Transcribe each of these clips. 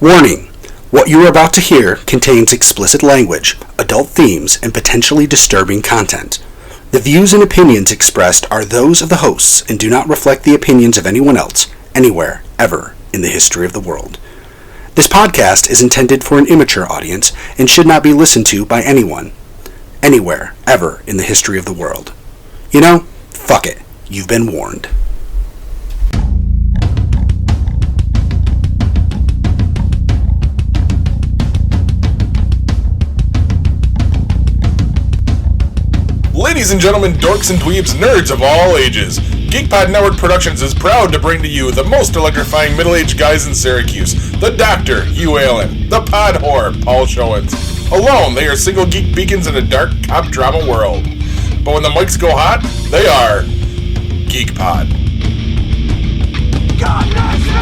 Warning! What you are about to hear contains explicit language, adult themes, and potentially disturbing content. The views and opinions expressed are those of the hosts and do not reflect the opinions of anyone else, anywhere, ever, in the history of the world. This podcast is intended for an immature audience and should not be listened to by anyone, anywhere, ever, in the history of the world. You know, fuck it. You've been warned. Ladies and gentlemen, dorks and dweebs, nerds of all ages, GeekPod Network Productions is proud to bring to you the most electrifying middle-aged guys in Syracuse, the Doctor, Hugh Allen, the Pod Whore, Paul Showens. Alone, they are single geek beacons in a dark cop drama world. But when the mics go hot, they are GeekPod. God bless me!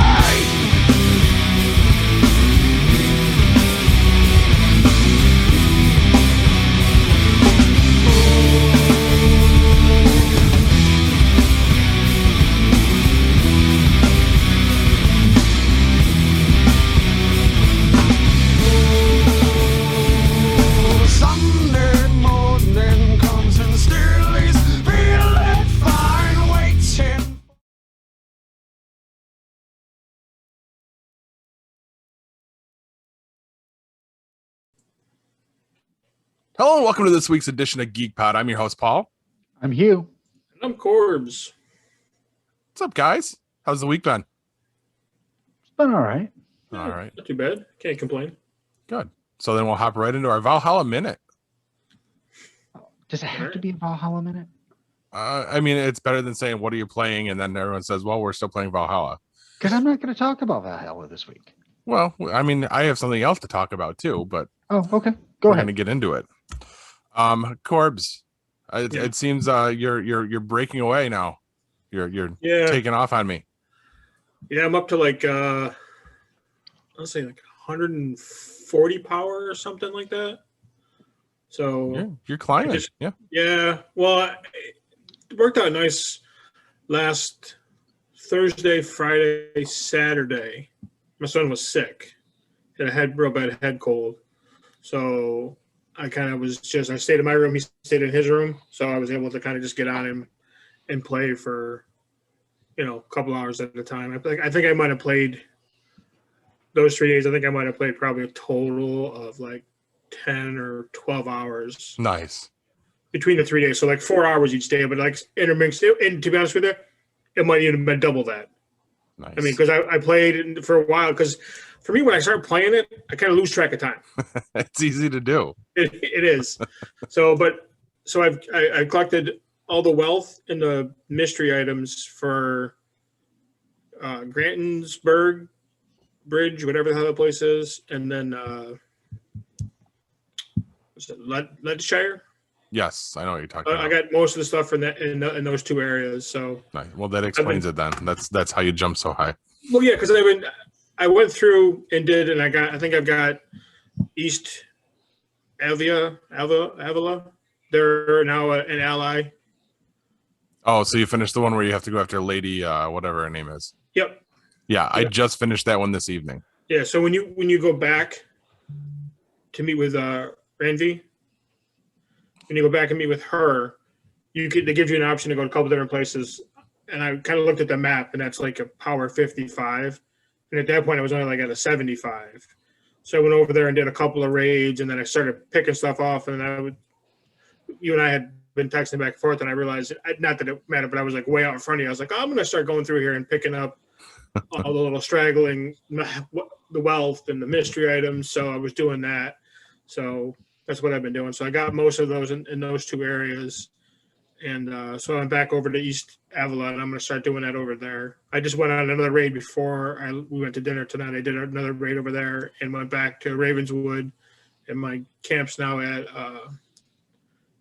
Hello and welcome to this week's edition of GeekPod. I'm your host, Paul. I'm Hugh. And I'm Corbs. What's up, guys? How's the week been? It's been all right. All right. Not too bad. Can't complain. Good. So then we'll hop right into our Valhalla Minute. Does it have to be a Valhalla Minute? I mean, it's better than saying, what are you playing? And then everyone says, well, we're still playing Valhalla. Because I'm not going to talk about Valhalla this week. Well, I mean, I have something else to talk about too, but oh, okay. Go ahead. We're going to get into it. Corbs, it seems you're breaking away now. You're taking off on me. Yeah, I'm up to like I'll say like 140 power or something like that. So you're climbing. Yeah. Well, it worked out nice last Thursday, Friday, Saturday. My son was sick. He had a real bad head cold. So I kind of I stayed in my room. He stayed in his room. So I was able to kind of just get on him and play for, a couple hours at a time. I think I might have played those 3 days. I think I might have played probably a total of like 10 or 12 hours. Nice. Between the 3 days. So like 4 hours each day, but like intermixed. And to be honest with you, it might even have been double that. Nice. I mean, because I played for a while. Because for me, when I start playing it, I kind of lose track of time. It's easy to do. It is. So I've collected all the wealth and the mystery items for Grantonsburg Bridge, whatever the hell that place is, and then what's it, Leicester? Yes, I know what you're talking about. I got most of the stuff in those two areas. So nice. Well, that explains it then. That's how you jump so high. Well, yeah, because I went through and did, and I think I've got East Avila. They're now an ally. Oh, so you finished the one where you have to go after Lady, whatever her name is. Yep. Yeah, I just finished that one this evening. Yeah, so when you go back to meet with Ranvi, when you go back and meet with her, they give you an option to go to a couple different places. And I kind of looked at the map, and that's like a power 55. And at that point, I was only like at a 75. So I went over there and did a couple of raids, and then I started picking stuff off. And you and I had been texting back and forth, and I realized, not that it mattered, but I was like way out in front of you. I was like, I'm going to start going through here and picking up all the little straggling, the wealth and the mystery items. So I was doing that. So that's what I've been doing. So I got most of those in those two areas. And so I'm back over to East Avila, and I'm going to start doing that over there. I just went on another raid before we went to dinner tonight. I did another raid over there and went back to Ravenswood, and my camp's now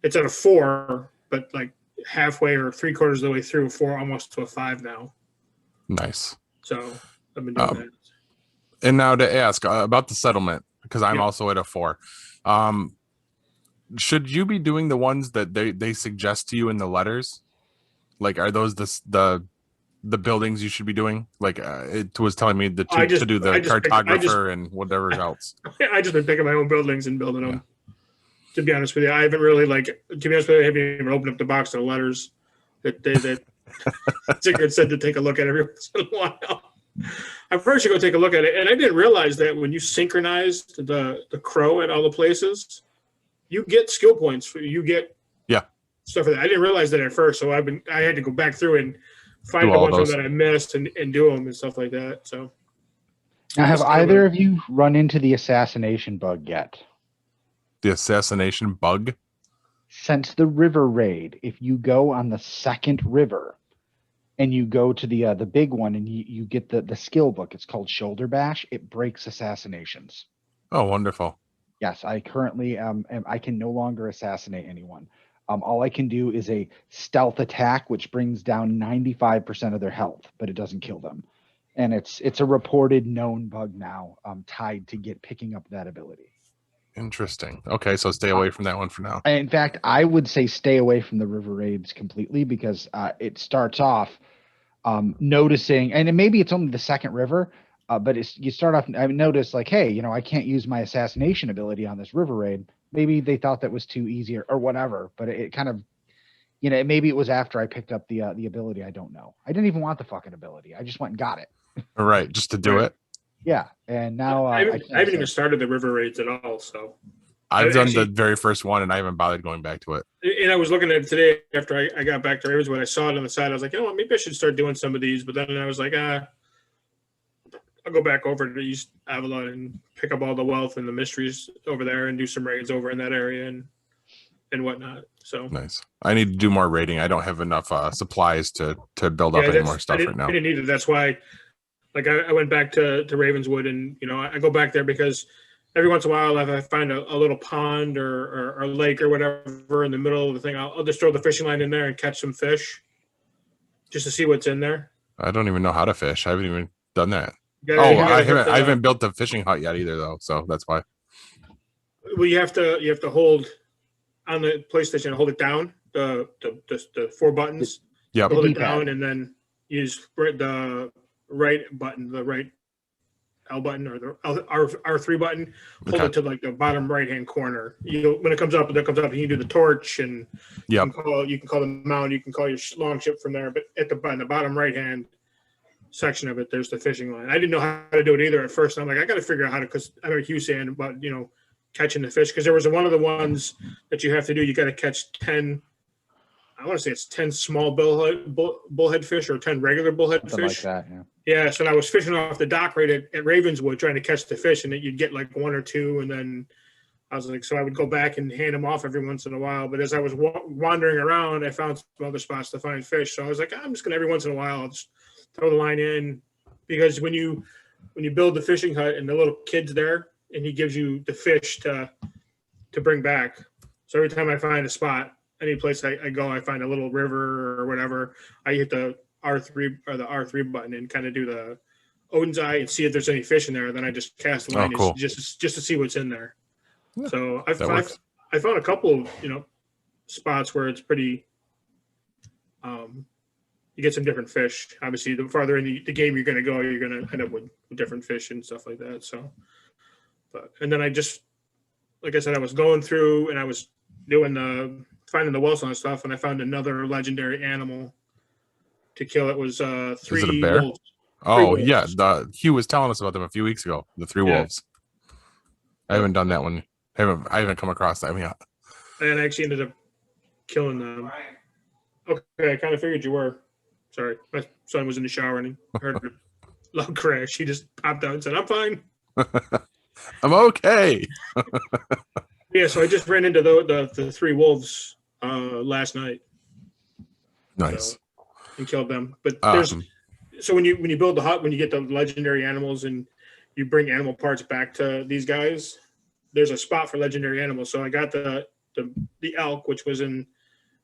it's at a 4, but like halfway or 3/4 of the way through 4, almost to a 5 now. Nice. So I've been doing that. And now to ask about the settlement, because I'm also at a 4. Should you be doing the ones that they suggest to you in the letters? Like, are those the the buildings you should be doing? Like it was telling me to do the cartographer and whatever else. I just been picking my own buildings and building them. Yeah. To be honest with you, I haven't really to be honest with you, I haven't even opened up the box of the letters that Sigrid said to take a look at every once in a while. I first should go take a look at it, and I didn't realize that when you synchronized the crow at all the places, you get skill points. You get stuff for that. I didn't realize that at first, so I had to go back through and find the ones that I missed and do them and stuff like that. So, now, have either of you run into the assassination bug yet? The assassination bug? Since the river raid, if you go on the second river and you go to the big one and you get the skill book, it's called Shoulder Bash, it breaks assassinations. Oh, wonderful. Yes, I currently I can no longer assassinate anyone. All I can do is a stealth attack, which brings down 95% of their health, but it doesn't kill them. And it's a reported known bug now, tied to picking up that ability. Interesting. Okay, so stay away from that one for now. In fact, I would say stay away from the river raids completely, because it starts off noticing, and maybe it's only the second river, but you start off, I noticed like, hey, I can't use my assassination ability on this river raid. Maybe they thought that was too easy or whatever, but it kind of, maybe it was after I picked up the ability. I don't know. I didn't even want the fucking ability. I just went and got it. All right, just to do it. Yeah, and now I haven't even started the river raids at all. So I've done the very first one, and I haven't bothered going back to it. And I was looking at it today after I got back to Ravenswood. I saw it on the side. I was like, what? Maybe I should start doing some of these. But then I was like, I'll go back over to East Avalon and pick up all the wealth and the mysteries over there and do some raids over in that area and whatnot. So nice. I need to do more raiding. I don't have enough supplies to build up any more stuff right now. I didn't need it. That's why. Like I went back to Ravenswood, and I go back there because every once in a while, if I find a little pond or a lake or whatever in the middle of the thing, I'll just throw the fishing line in there and catch some fish, just to see what's in there. I don't even know how to fish. I haven't even done that. I haven't built the fishing hut yet either, though. So that's why. Well, you have to hold on the PlayStation, hold it down, the 4 buttons. Yeah, hold it down, and then use the right button, the right L button or the R3 button. Hold it to like the bottom right hand corner. When it comes up, that comes up. You can do the torch, and you can call the mount. You can call your long ship from there. But on the bottom right hand section of it, there's the fishing line. I didn't know how to do it either at first. I'm like, I got to figure out how to, because I know Hugh saying about catching the fish, because there was one of the ones that you have to do. You got to catch 10. I want to say it's 10 small bullhead fish or 10 regular bullhead fish. Like that, yeah. Yeah, so I was fishing off the dock right at Ravenswood trying to catch the fish, and you'd get like 1 or 2, and then I was like, so I would go back and hand them off every once in a while. But as I was wandering around, I found some other spots to find fish. So I was like, I'm just going to every once in a while, I'll just throw the line in, because when you build the fishing hut and the little kid's there, and he gives you the fish to bring back. So every time I find a spot, any place I go, I find a little river or whatever, I hit the R3 or the R3 button and kind of do the Odin's Eye and see if there's any fish in there. Then I just cast the line just to see what's in there. Yeah, so I found a couple of spots where it's pretty. You get some different fish. Obviously, the farther in the game you're going to go, you're going to end up with different fish and stuff like that. So, and then I just, like I said, I was going through and I was doing finding the Wilson and stuff, and I found another legendary animal to kill. It was 3 Is it a bear? wolves. Oh, yeah. Hugh was telling us about them a few weeks ago. The 3 wolves. I haven't done that one. I haven't come across that yet. And I actually ended up killing them. Okay, I kind of figured you were. Sorry, my son was in the shower and he heard a loud crash. He just popped out and said, "I'm fine." I'm okay. Yeah, so I just ran into the 3 wolves last night. Nice. And killed them. But so when you build the hut, when you get the legendary animals and you bring animal parts back to these guys, there's a spot for legendary animals. So I got the elk, which was in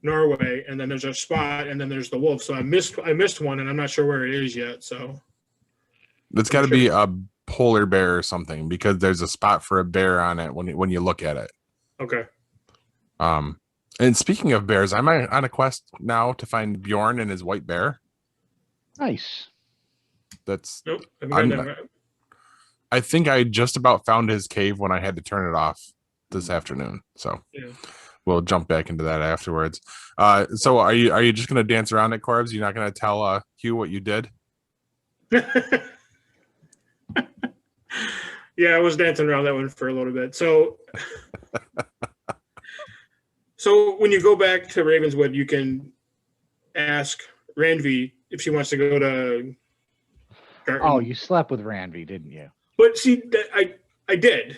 Norway, and then there's a spot, and then there's the wolf. So I missed one, and I'm not sure where it is yet. So it's got to be a polar bear or something, because there's a spot for a bear on it when you look at it. Okay. And speaking of bears, I'm on a quest now to find Bjorn and his white bear. Nice. That's Nope. I think I just about found his cave when I had to turn it off this afternoon. So Yeah. we'll jump back into that afterwards. So are you just gonna dance around at Corbs? You're not gonna tell Hugh what you did? Yeah, I was dancing around that one for a little bit. So when you go back to Ravenswood, you can ask Ranvi if she wants to go to Garten. Oh, you slept with Ranvi, didn't you? But see, I did,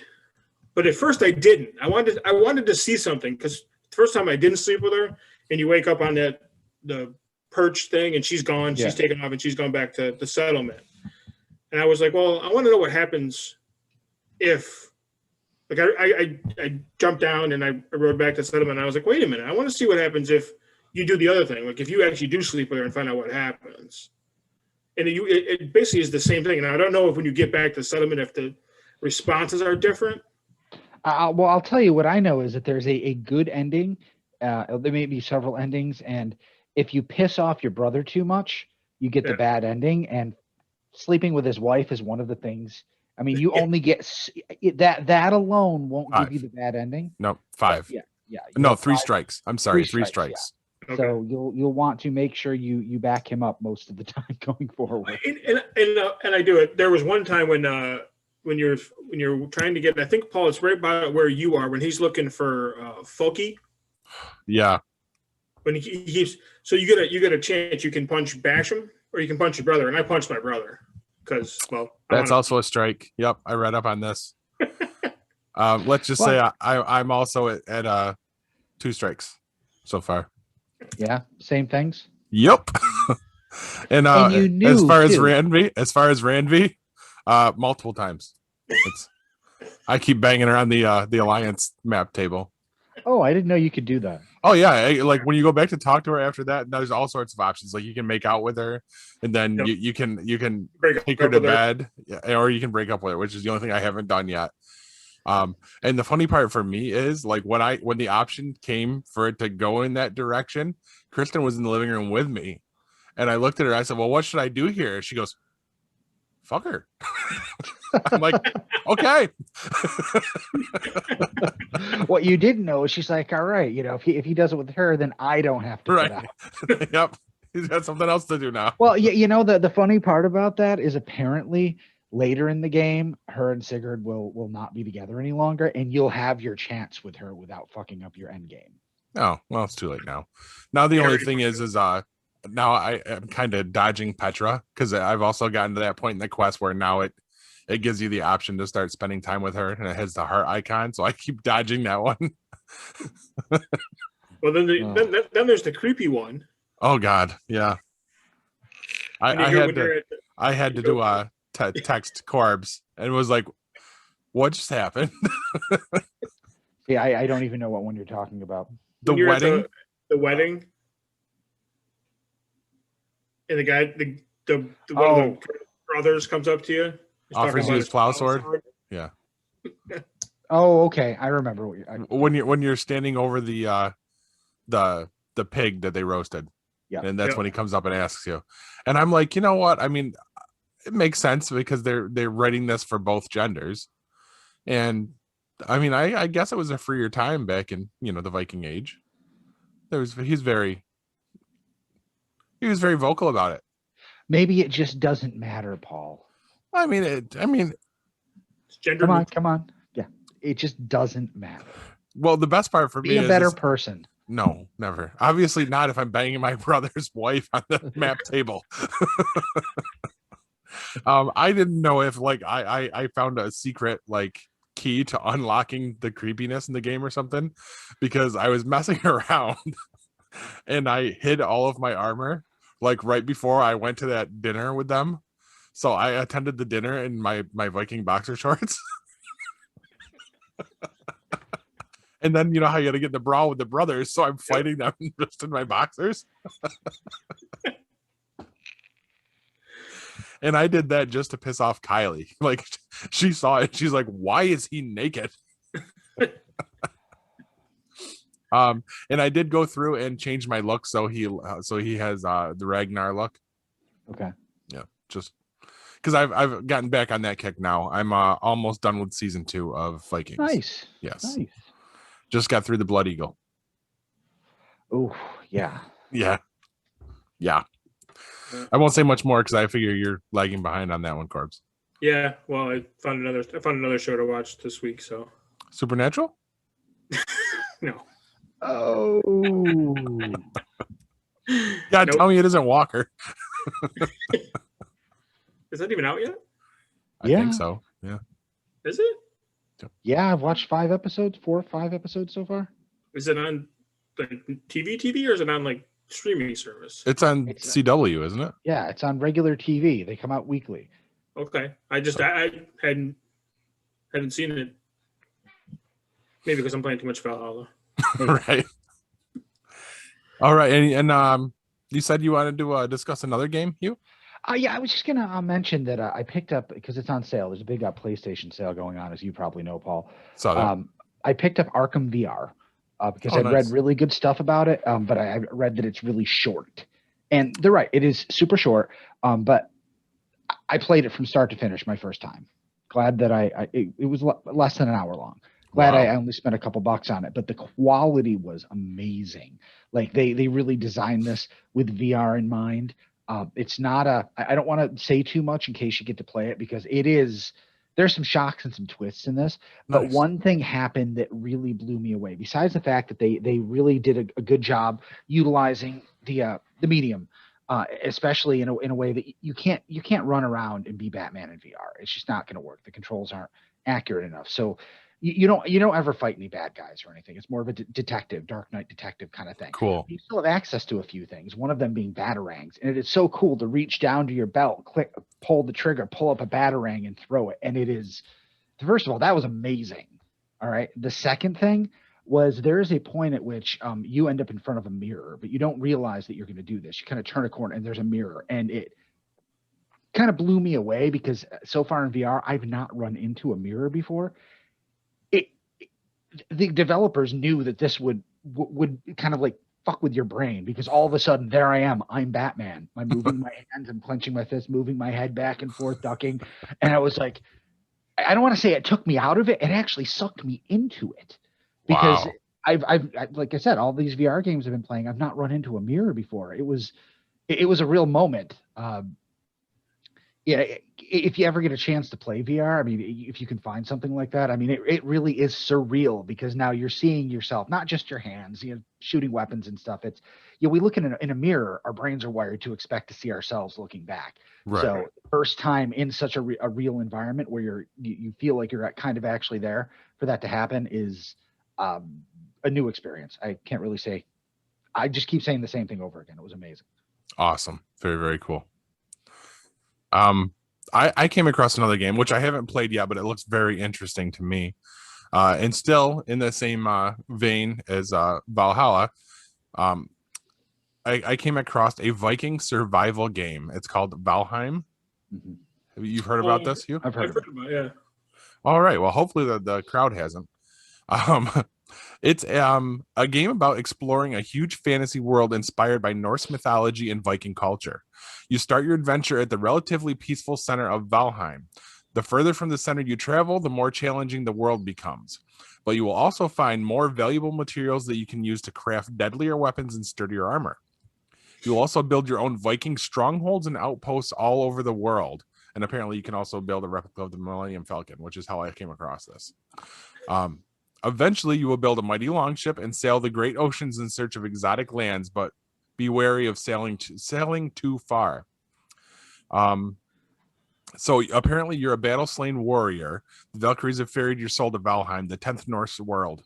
but at first I didn't. I wanted to see something, because the first time I didn't sleep with her, and you wake up on the perch thing, and she's gone. Yeah. She's taken off, and she's gone back to the settlement. And I was like, well, I want to know what happens if, like, I jumped down and I rode back to the settlement. And I was like, wait a minute, I want to see what happens if you do the other thing. Like, if you actually do sleep with her and find out what happens. And it basically is the same thing. And I don't know if when you get back to the settlement, if the responses are different. Well, I'll tell you what I know is that there's a good ending. There may be several endings, and if you piss off your brother too much, you get the bad ending. And sleeping with his wife is one of the things. I mean, you only get that alone won't 5. give you the bad ending. No, 5. Yeah. No, 3 strikes. I'm sorry, 3 strikes. Yeah. So you'll want to make sure you back him up most of the time going forward. And I do it. There was one time when you're trying to get, I think, Paul, it's right by where you are, when he's looking for Folky. Yeah. When he keeps, so you get a chance. You can punch Basham, or you can punch your brother. And I punched my brother because, well, that's also a strike. Yep, I read up on this. Let's just say I'm also at 2 strikes so far. Yeah, same things. Yep. and you knew as far too. as Ranvi, multiple times. I keep banging around the Alliance map table. Oh, I didn't know you could do that. Oh yeah, like when you go back to talk to her after that, there's all sorts of options. Like you can make out with her, and then you can take her to bed, or you can break up with her, which is the only thing I haven't done yet. And the funny part for me is, like, when the option came for it to go in that direction, Kristen was in the living room with me, and I looked at her. I said, "Well, what should I do here?" She goes, "Fuck her." I'm like, okay. What you didn't know is she's like, all right, if he does it with her, then I don't have to. Right. Yep. He's got something else to do now. Well, the funny part about that is apparently later in the game, her and Sigurd will not be together any longer, and you'll have your chance with her without fucking up your end game. Oh, well, it's too late now. Now the only thing is now I am kind of dodging Petra, because I've also gotten to that point in the quest where now it gives you the option to start spending time with her, and it has the heart icon, so I keep dodging that one. Well, then there's the creepy one. Oh God, yeah. I had to do a text Corbs and was like, "What just happened?" Yeah, I don't even know what one you're talking about. The wedding. The wedding. And the guy, the one of the brothers comes up to you. Offers you his plow sword. Yeah. Oh, okay. I remember when you're standing over the pig that they roasted. Yeah. And that's when he comes up and asks you. And I'm like, you know what? I mean, it makes sense because they're writing this for both genders. And I mean, I guess it was a freer time back in, the Viking Age. He was very vocal about it. Maybe it just doesn't matter, Paul. I mean, it's gender. Come on. Yeah. It just doesn't matter. Well, the best part for me is be a better person. No, never. Obviously not if I'm banging my brother's wife on the map table. I didn't know if I found a secret key to unlocking the creepiness in the game or something, because I was messing around and I hid all of my armor right before I went to that dinner with them. So I attended the dinner in my Viking boxer shorts. And then, how you got to get the brawl with the brothers. So I'm fighting them just in my boxers. And I did that just to piss off Kylie. She saw it. She's like, why is he naked? And I did go through and change my look. So he has the Ragnar look. Okay. Yeah, just because I've gotten back on that kick now. I'm almost done with season 2 of Vikings. Nice. Yes. Nice. Just got through the Blood Eagle. Oh, yeah. Yeah. I won't say much more because I figure you're lagging behind on that one, Corbs. Yeah, well, I found another show to watch this week. So Supernatural? No. Oh. God, tell me it isn't Walker. Is that even out yet? I think so. Yeah. Is it? Yeah, I've watched 4 or 5 episodes so far. Is it on like TV, or is it on like streaming service? It's on CW, isn't it? Yeah, it's on regular TV. They come out weekly. Okay. I hadn't seen it. Maybe because I'm playing too much Valhalla. Right. All right, and you said you wanted to discuss another game, Hugh? Yeah, I was just gonna mention that I picked up, because it's on sale. There's a big PlayStation sale going on, as you probably know, Paul. Saw that. I picked up Arkham VR because I've nice. read really good stuff about it, but I read that it's really short. And they're right, it is super short, but I played it from start to finish my first time. Glad that it was less than an hour long. Glad I only spent a couple bucks on it, but the quality was amazing. Like they really designed this with VR in mind. It's not I don't want to say too much in case you get to play it, because there's some shocks and some twists in this. But one thing happened that really blew me away, besides the fact that they really did a good job utilizing the medium, especially in a way that you can't run around and be Batman in VR. It's just not going to work. The controls aren't accurate enough. So you don't ever fight any bad guys or anything. It's more of a detective, Dark Knight detective kind of thing. Cool. You still have access to a few things, one of them being batarangs. And it is so cool to reach down to your belt, pull the trigger, pull up a batarang and throw it. And it is, first of all, that was amazing. All right. The second thing was, there is a point at which you end up in front of a mirror, but you don't realize that you're going to do this. You kind of turn a corner and there's a mirror, and it kind of blew me away because so far in VR, I've not run into a mirror before. The developers knew that this would kind of like fuck with your brain, because all of a sudden there I am, I'm Batman. I'm moving my hands, I'm clenching my fists, moving my head back and forth, ducking. And I was like, I don't want to say it took me out of it. It actually sucked me into it, because I've like I said, all these VR games I've been playing, I've not run into a mirror before. It was a real moment. Yeah, if you ever get a chance to play VR, I mean, if you can find something like that, I mean, it really is surreal, because now you're seeing yourself, not just your hands, shooting weapons and stuff. It's, we look in a mirror, our brains are wired to expect to see ourselves looking back. Right. So first time in such a real environment where you feel like you're kind of actually there, for that to happen is a new experience. I can't really say, I just keep saying the same thing over again. It was amazing. Awesome. Very, very cool. I came across another game, which I haven't played yet, but it looks very interesting to me. And still in the same vein as Valhalla, I came across a Viking survival game. It's called Valheim. Mm-hmm. Have you heard about this, Hugh? I've heard about it, yeah. All right. Well, hopefully the crowd hasn't. It's a game about exploring a huge fantasy world inspired by Norse mythology and Viking culture. You start your adventure at the relatively peaceful center of Valheim. The further from the center you travel, the more challenging the world becomes. But you will also find more valuable materials that you can use to craft deadlier weapons and sturdier armor. You will also build your own Viking strongholds and outposts all over the world. And apparently you can also build a replica of the Millennium Falcon, which is how I came across this. Eventually, you will build a mighty longship and sail the great oceans in search of exotic lands, but be wary of sailing too far. So apparently, you're a battle-slain warrior. The Valkyries have ferried your soul to Valheim, the 10th Norse world.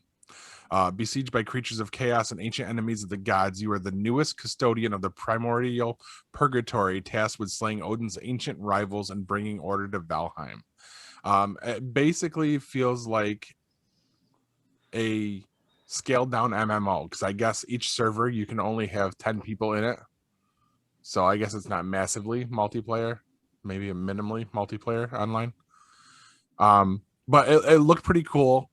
Besieged by creatures of chaos and ancient enemies of the gods, you are the newest custodian of the primordial purgatory, tasked with slaying Odin's ancient rivals and bringing order to Valheim. It basically feels like a scaled down MMO, because I guess each server you can only have 10 people in it, so I guess it's not massively multiplayer, maybe a minimally multiplayer online. But it looked pretty cool.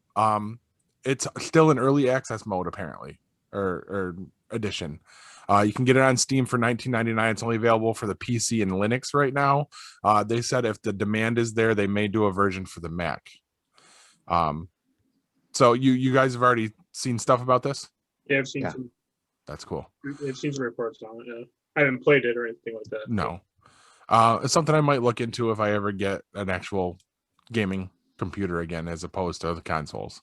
It's still in early access mode apparently, or edition. You can get it on Steam for $19.99. It's only available for the PC and Linux right now. They said if the demand is there, they may do a version for the Mac. So you guys have already seen stuff about this? Yeah, I've seen some. That's cool. I've seen some reports on it. Yeah. I haven't played it or anything like that. No. It's something I might look into if I ever get an actual gaming computer again, as opposed to the consoles.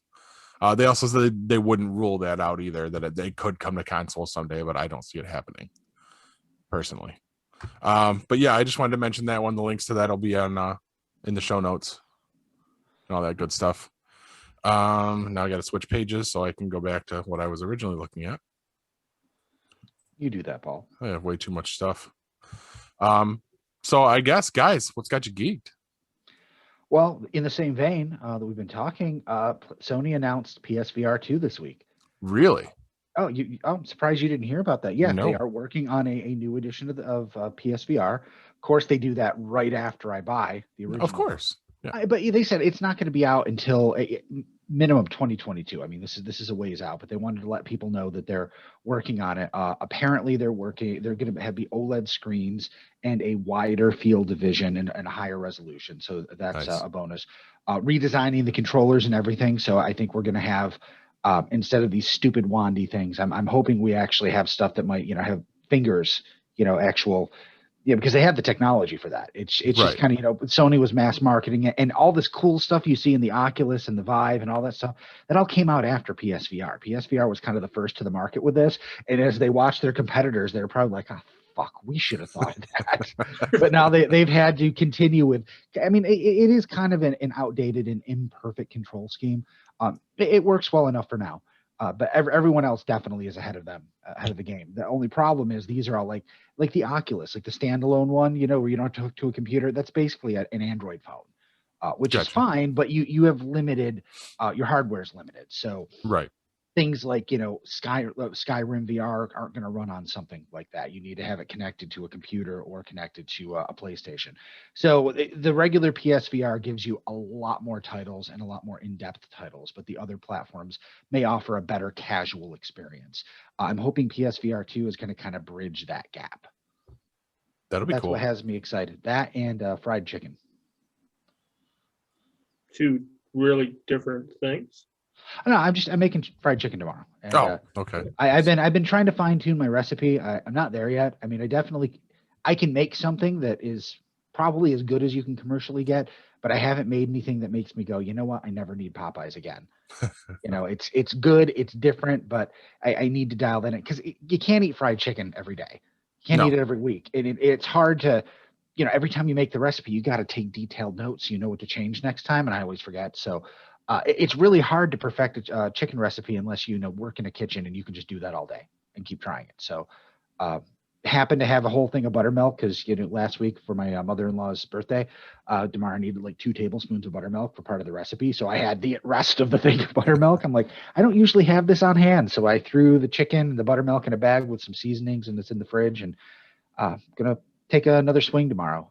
They also said they wouldn't rule that out either, that they could come to consoles someday, but I don't see it happening personally. But yeah, I just wanted to mention that one. The links to that will be on in the show notes and all that good stuff. Now I got to switch pages so I can go back to what I was originally looking at. You do that, Paul. I have way too much stuff. So I guess, guys, what's got you geeked? Well, in the same vein that we've been talking, Sony announced PSVR 2 this week. Really? Oh, I'm surprised you didn't hear about that. Yeah, No. They are working on a new edition of PSVR. Of course, they do that right after I buy the original. Of course. Yeah. But they said it's not going to be out until minimum 2022. I mean, this is a ways out, but they wanted to let people know that they're working on it. Apparently, they're going to have the OLED screens and a wider field of vision and a higher resolution. So that's nice. A bonus. Redesigning the controllers and everything. So I think we're going to have instead of these stupid wandy things, I'm hoping we actually have stuff that might have fingers, actual. Yeah, because they have the technology for that. It's right. Just kind of, Sony was mass marketing it, and all this cool stuff you see in the Oculus and the Vive and all that stuff, that all came out after PSVR. PSVR was kind of the first to the market with this. And as they watched their competitors, they're probably like, oh, fuck, we should have thought of that. But now they've had to continue with, I mean, it is kind of an outdated and imperfect control scheme. It works well enough for now. But everyone else definitely is ahead of the game. The only problem is these are all like the Oculus, like the standalone one, where you don't have to hook to a computer. That's basically an Android phone, which is fine, but you have limited, your hardware is limited. So right. Things like, Skyrim VR aren't going to run on something like that. You need to have it connected to a computer or connected to a PlayStation. So the regular PSVR gives you a lot more titles and a lot more in-depth titles, but the other platforms may offer a better casual experience. I'm hoping PSVR 2 is going to kind of bridge that gap. That'll be cool. That's what has me excited. That and fried chicken. Two really different things. No, I'm making fried chicken tomorrow. And, okay. I've been trying to fine tune my recipe. I'm not there yet. I mean, I can make something that is probably as good as you can commercially get, but I haven't made anything that makes me go, you know what? I never need Popeyes again. It's good. It's different, but I need to dial that in because you can't eat fried chicken every day. You can't eat it every week. And it's hard to, every time you make the recipe, you got to take detailed notes. So you know what to change next time. And I always forget. So it's really hard to perfect a chicken recipe unless work in a kitchen and you can just do that all day and keep trying it. So happened to have a whole thing of buttermilk because last week for my mother-in-law's birthday, Damara needed like 2 tablespoons of buttermilk for part of the recipe. So I had the rest of the thing of buttermilk. I'm like, I don't usually have this on hand. So I threw the chicken and the buttermilk in a bag with some seasonings and it's in the fridge and gonna take another swing tomorrow.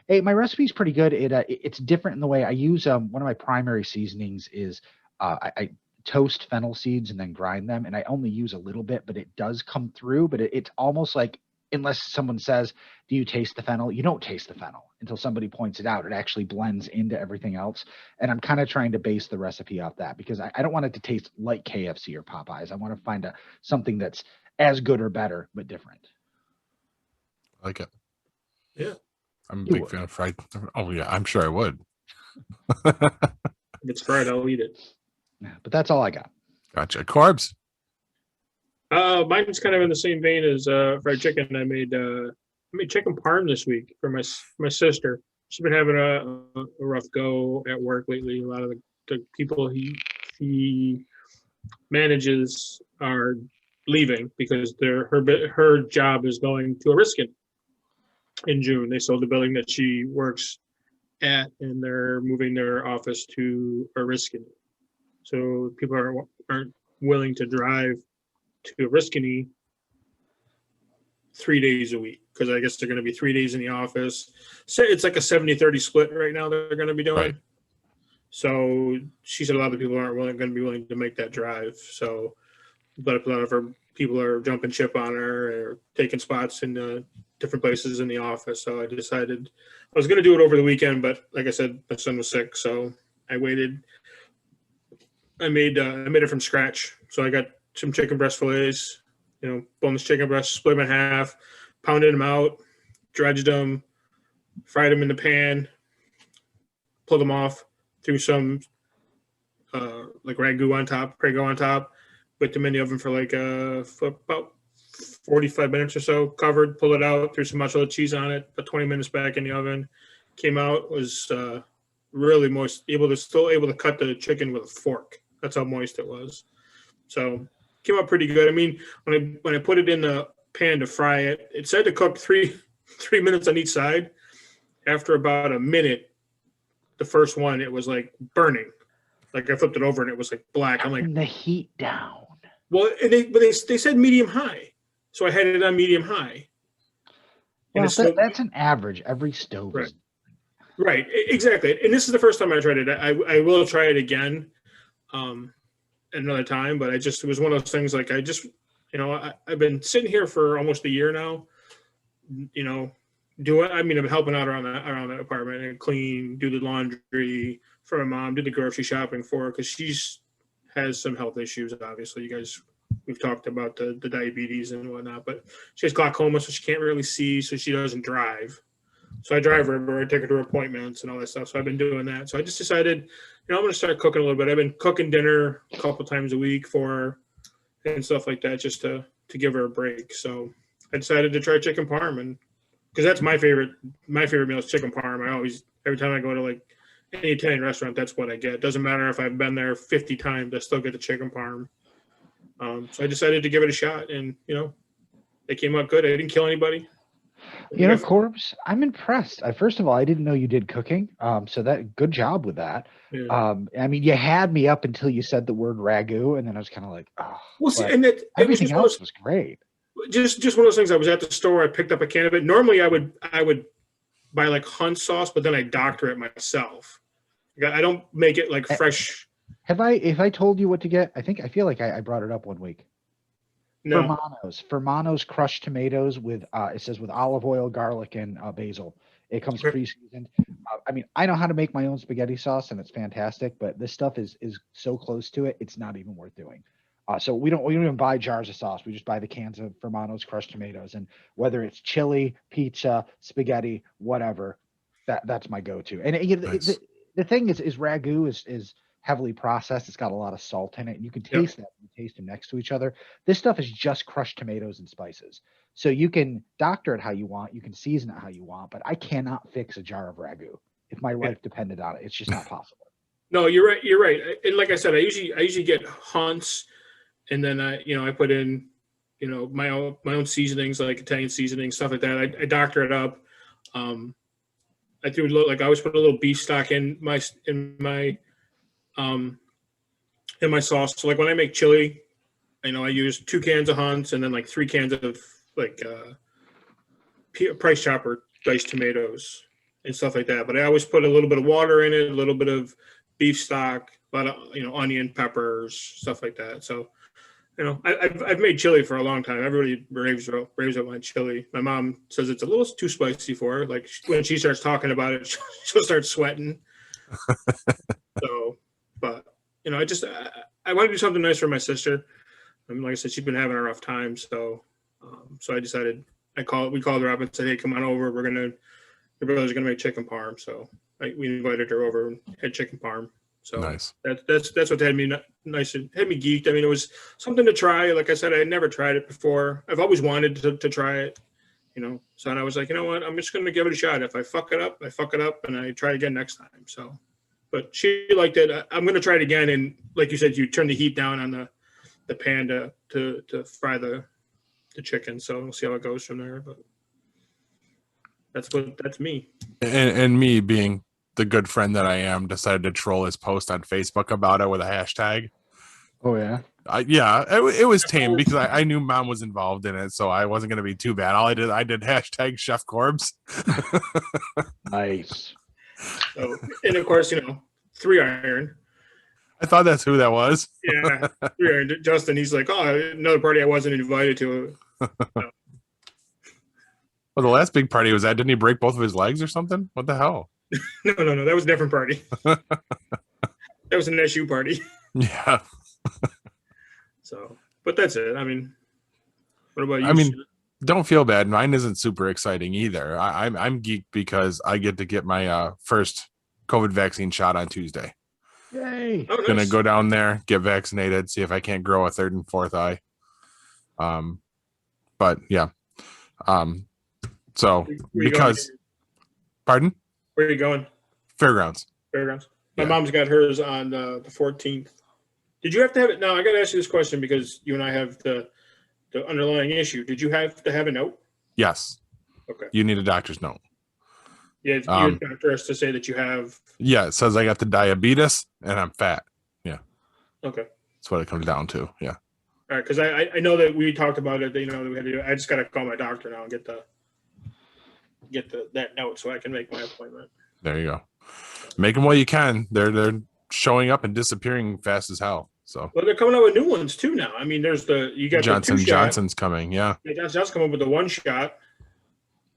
Hey, my recipe is pretty good. It's different in the way I use. One of my primary seasonings is I toast fennel seeds and then grind them, and I only use a little bit, but it does come through. But it's almost like, unless someone says, "Do you taste the fennel?" You don't taste the fennel until somebody points it out. It actually blends into everything else, and I'm kind of trying to base the recipe off that because I don't want it to taste like KFC or Popeyes. I want to find something that's as good or better but different. I like it. Yeah. I'm a big fan of fried. Oh yeah, I'm sure I would. If it's fried, I'll eat it. Yeah, but that's all I got. Gotcha. Corbs? Mine's kind of in the same vein as fried chicken. I made chicken parm this week for my sister. She's been having a rough go at work lately. A lot of the people he manages are leaving because her job is going to Riskin in June. They sold the building that she works at, and they're moving their office to Oriskany. So people aren't willing to drive to Oriskany 3 days a week because I guess they're going to be 3 days in the office. So it's like a 70-30 split right now that they're going to be doing. Right. So she said a lot of people aren't going to be willing to make that drive. So, but a lot of her people are jumping ship on her or taking spots in different places in the office. So I decided I was going to do it over the weekend, but like I said, my son was sick, so I waited. I made it from scratch. So I got some chicken breast fillets, boneless chicken breast, split them in half, pounded them out, dredged them, fried them in the pan, pulled them off, threw some like ragu on top, Prego on top, put them in the oven for about 45 minutes or so, covered, pull it out, threw some mozzarella cheese on it, put 20 minutes back in the oven. Came out, was really moist, still able to cut the chicken with a fork. That's how moist it was. So came out pretty good. I mean, when I put it in the pan to fry it, it said to cook three minutes on each side. After about a minute, the first one, it was like burning. Like I flipped it over and it was like black. I'm like, turn the heat down. Well, they said medium high, so I had it on medium high. Well, that's an average. Every stove is. Right, exactly. And this is the first time I tried it. I will try it again another time, but it was one of those things like I've been sitting here for almost a year now, I've been helping out around the apartment and clean, do the laundry for my mom, do the grocery shopping for her because she's has some health issues. Obviously, we've talked about the diabetes and whatnot, but she has glaucoma, so she can't really see, so she doesn't drive. So I drive her everywhere, I take her to appointments and all that stuff. So I've been doing that. So I just decided, I'm going to start cooking a little bit. I've been cooking dinner a couple times a week for her and stuff like that, just to give her a break. So I decided to try chicken parm, and because that's my favorite meal is chicken parm. I always, every time I go to like any Italian restaurant, that's what I get. It doesn't matter if I've been there 50 times, I still get the chicken parm. So I decided to give it a shot, and it came out good. I didn't kill anybody. Corbs, I'm impressed. First of all, I didn't know you did cooking. So good job with that. Yeah. I mean, you had me up until you said the word ragu, and then I was kind of like, oh. Well, see, everything else was great. Just one of those things. I was at the store. I picked up a can of it. Normally, I would buy like Hunt sauce, but then I doctor it myself. I don't make it like fresh. If I told you what to get, I feel like I brought it up one week. No. Fermano's crushed tomatoes with it says with olive oil, garlic, and basil. It comes pre-seasoned. I know how to make my own spaghetti sauce, and it's fantastic. But this stuff is so close to it, it's not even worth doing. So we don't even buy jars of sauce. We just buy the cans of Fermano's crushed tomatoes, and whether it's chili, pizza, spaghetti, whatever, that's my go-to. And Nice. the thing is ragu is heavily processed. It's got a lot of salt in it, and you can taste that. You taste them next to each other. This stuff is just crushed tomatoes and spices. So you can doctor it how you want, you can season it how you want, but I cannot fix a jar of ragu if my life depended on it. It's just not possible. No, you're right. And like I said, I usually get Hunts, and then I put in my own seasonings, like Italian seasonings, stuff like that. I doctor it up. I do I always put a little beef stock in my sauce. So like when I make chili, I use 2 cans of Hunts and then like 3 cans of Price Chopper diced tomatoes and stuff like that. But I always put a little bit of water in it, a little bit of beef stock, a lot of onion, peppers, stuff like that. So I've made chili for a long time. Everybody raves about my chili. My mom says it's a little too spicy for her. Like when she starts talking about it, she'll start sweating. So, but I want to do something nice for my sister. Like I said, she's been having a rough time. So I decided we called her up and said, hey, come on over. Your brother's gonna make chicken parm. So we invited her over and had chicken parm. So nice. That's what had me nice and had me geeked. I mean, it was something to try. Like I said, I had never tried it before. I've always wanted to try it, So I was like, you know what? I'm just going to give it a shot. If I fuck it up, and I try again next time. So, but she liked it. I'm going to try it again. And like you said, you turn the heat down on the pan to fry the chicken. So we'll see how it goes from there. But that's me. And me being the good friend that I am, decided to troll his post on Facebook about it with a hashtag. Oh yeah. It was tame because I knew Mom was involved in it, so I wasn't going to be too bad. All I did hashtag Chef Corbs. Nice. So, and of course, 3 iron. I thought that's who that was. Yeah. Justin, he's like, oh, another party I wasn't invited to. No. Well, the last big party was that. Didn't he break both of his legs or something? What the hell? No. That was a different party. That was an SU party. Yeah. So, but that's it. I mean, what about you? I mean, don't feel bad. Mine isn't super exciting either. I'm geeked because I get to get my first COVID vaccine shot on Tuesday. Yay! Oh, nice. Gonna go down there, get vaccinated, see if I can't grow a third and fourth eye. But yeah. So because, pardon? Where are you going? Fairgrounds. My mom's got hers on the 14th. Did you have to have it? Now I got to ask you this question because you and I have the underlying issue. Did you have to have a note? Yes. Okay. You need a doctor's note. Yeah, your doctor has to say that you have. Yeah, it says I got the diabetes and I'm fat. Yeah. Okay. That's what it comes down to. Yeah. All right, because I know that we talked about it. You know, we had to. I just got to call my doctor now and get that note so I can make my appointment. There you go. Make them while you can. They're showing up and disappearing fast as hell. So. Well, they're coming out with new ones too now. I mean, you got Johnson's coming. Yeah. Johnson's coming with the one shot,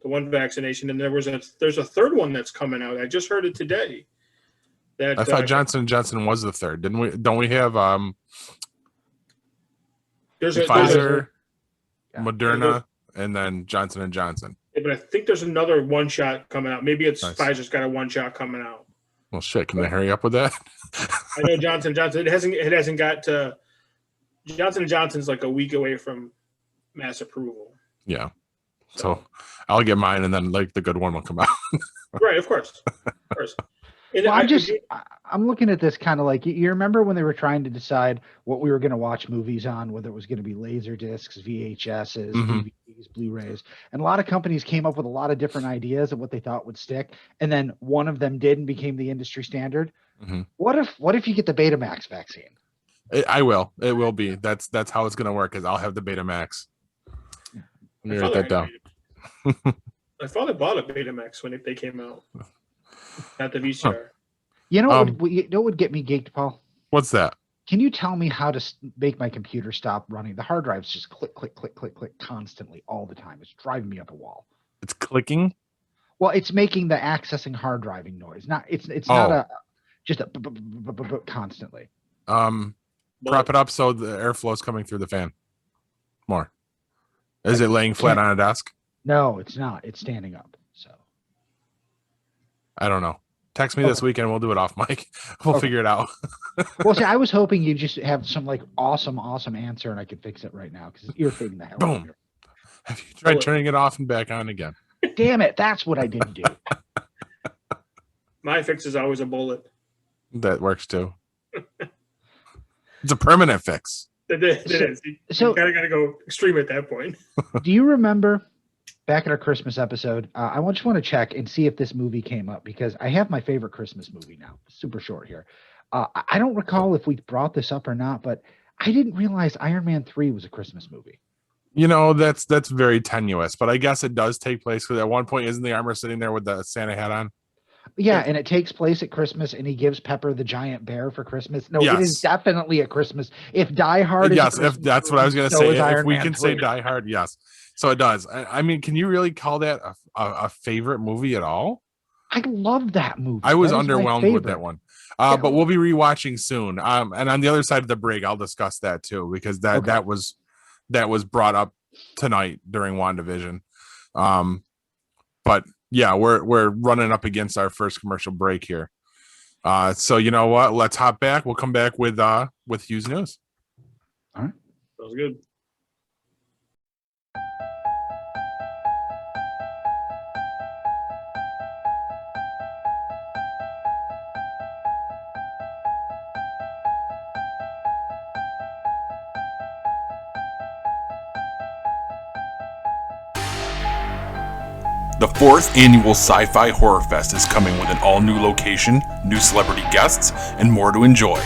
the one vaccination, and there's a third one that's coming out. I just heard it today. That I thought Johnson & Johnson was the third. Didn't we? Don't we have Pfizer, Moderna, and then Johnson & Johnson? Yeah, but I think there's another one shot coming out. Maybe it's nice. Pfizer's got a one shot coming out. Well, shit! Can they hurry up with that? I know Johnson & Johnson. It hasn't got to. Johnson & Johnson's like a week away from mass approval. Yeah. So I'll get mine, and then like the good one will come out. Right. Of course. And well, I'm looking at this kind of like, you remember when they were trying to decide what we were going to watch movies on, whether it was going to be laser discs, VHSs, DVDs, Blu-rays, and a lot of companies came up with a lot of different ideas of what they thought would stick, and then one of them did and became the industry standard. Mm-hmm. What if you get the Betamax vaccine? I will. It will be. That's how it's going to work. Is I'll have the Betamax. Let me write that down. My father bought a Betamax when they came out. At the VCR. Huh. You know what would get me geeked, Paul? What's that? Can you tell me how to make my computer stop running? The hard drive's just click, click, click, click, click constantly all the time. It's driving me up a wall. It's clicking? Well, it's making the accessing hard driving noise. It's not just constantly. Prop it up so the airflow's coming through the fan. More. Is it laying flat on a desk? No, it's not. It's standing up. So I don't know. Text me this weekend. We'll do it off mic. We'll figure it out. Well, see, I was hoping you just have some like awesome answer and I could fix it right now because it's irritating the hell out of me. Have you tried turning it off and back on again? Damn it. That's what I didn't do. My fix is always a bullet. That works too. It's a permanent fix. It is. So you gotta go extreme at that point. Do you remember back in our Christmas episode, I just want to check and see if this movie came up because I have my favorite Christmas movie now. Super short here. I don't recall if we brought this up or not, but I didn't realize Iron Man 3 was a Christmas movie. You know, that's very tenuous, but I guess it does take place because at one point isn't the armor sitting there with the Santa hat on? Yeah, and it takes place at Christmas, and he gives Pepper the giant bear for Christmas. No, yes. It is definitely a Christmas. If Die Hard is if that's what I was going to say. If we can say Die Hard, yes. So it does. I mean, can you really call that a favorite movie at all? I love that movie. I was underwhelmed with that one. But we'll be rewatching soon. And on the other side of the break, I'll discuss that too, because that was brought up tonight during WandaVision. But yeah, we're running up against our first commercial break here. So you know what? Let's hop back. We'll come back with Hughes News. All right. Sounds good. The 4th annual Sci-Fi Horror Fest is coming with an all-new location, new celebrity guests, and more to enjoy.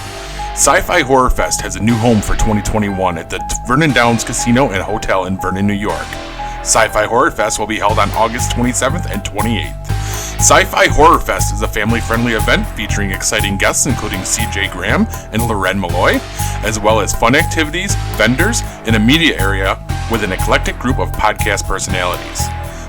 Sci-Fi Horror Fest has a new home for 2021 at the Vernon Downs Casino and Hotel in Vernon, New York. Sci-Fi Horror Fest will be held on August 27th and 28th. Sci-Fi Horror Fest is a family-friendly event featuring exciting guests including CJ Graham and Loren Malloy, as well as fun activities, vendors, and a media area with an eclectic group of podcast personalities.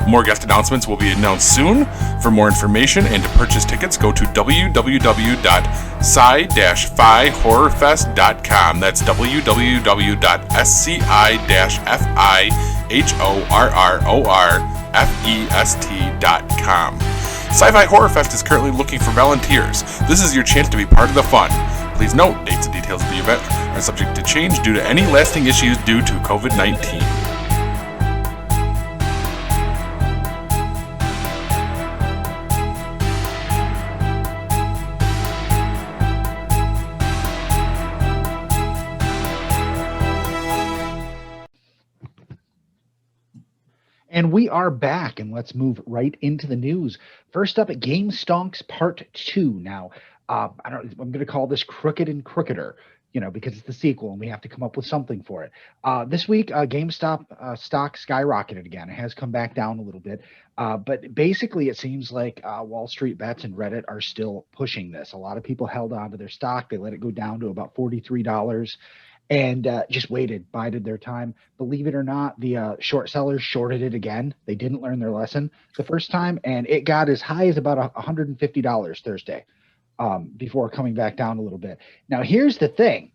More guest announcements will be announced soon. For more information and to purchase tickets, go to www.sci-fihorrorfest.com. That's www.sci-fihorrorfest.com. Sci-Fi Horror Fest is currently looking for volunteers. This is your chance to be part of the fun. Please note, dates and details of the event are subject to change due to any lasting issues due to COVID-19. And we are back, and let's move right into the news. First up, Game Stonks Part 2. Now, I'm going to call this Crooked and Crookeder, because it's the sequel, and we have to come up with something for it. This week, GameStop stock skyrocketed again. It has come back down a little bit, but basically, it seems like Wall Street Bets and Reddit are still pushing this. A lot of people held on to their stock. They let it go down to about $43. And just bided their time. Believe it or not, the short sellers shorted it again. They didn't learn their lesson the first time, and it got as high as about $150 Thursday before coming back down a little bit. Now, here's the thing.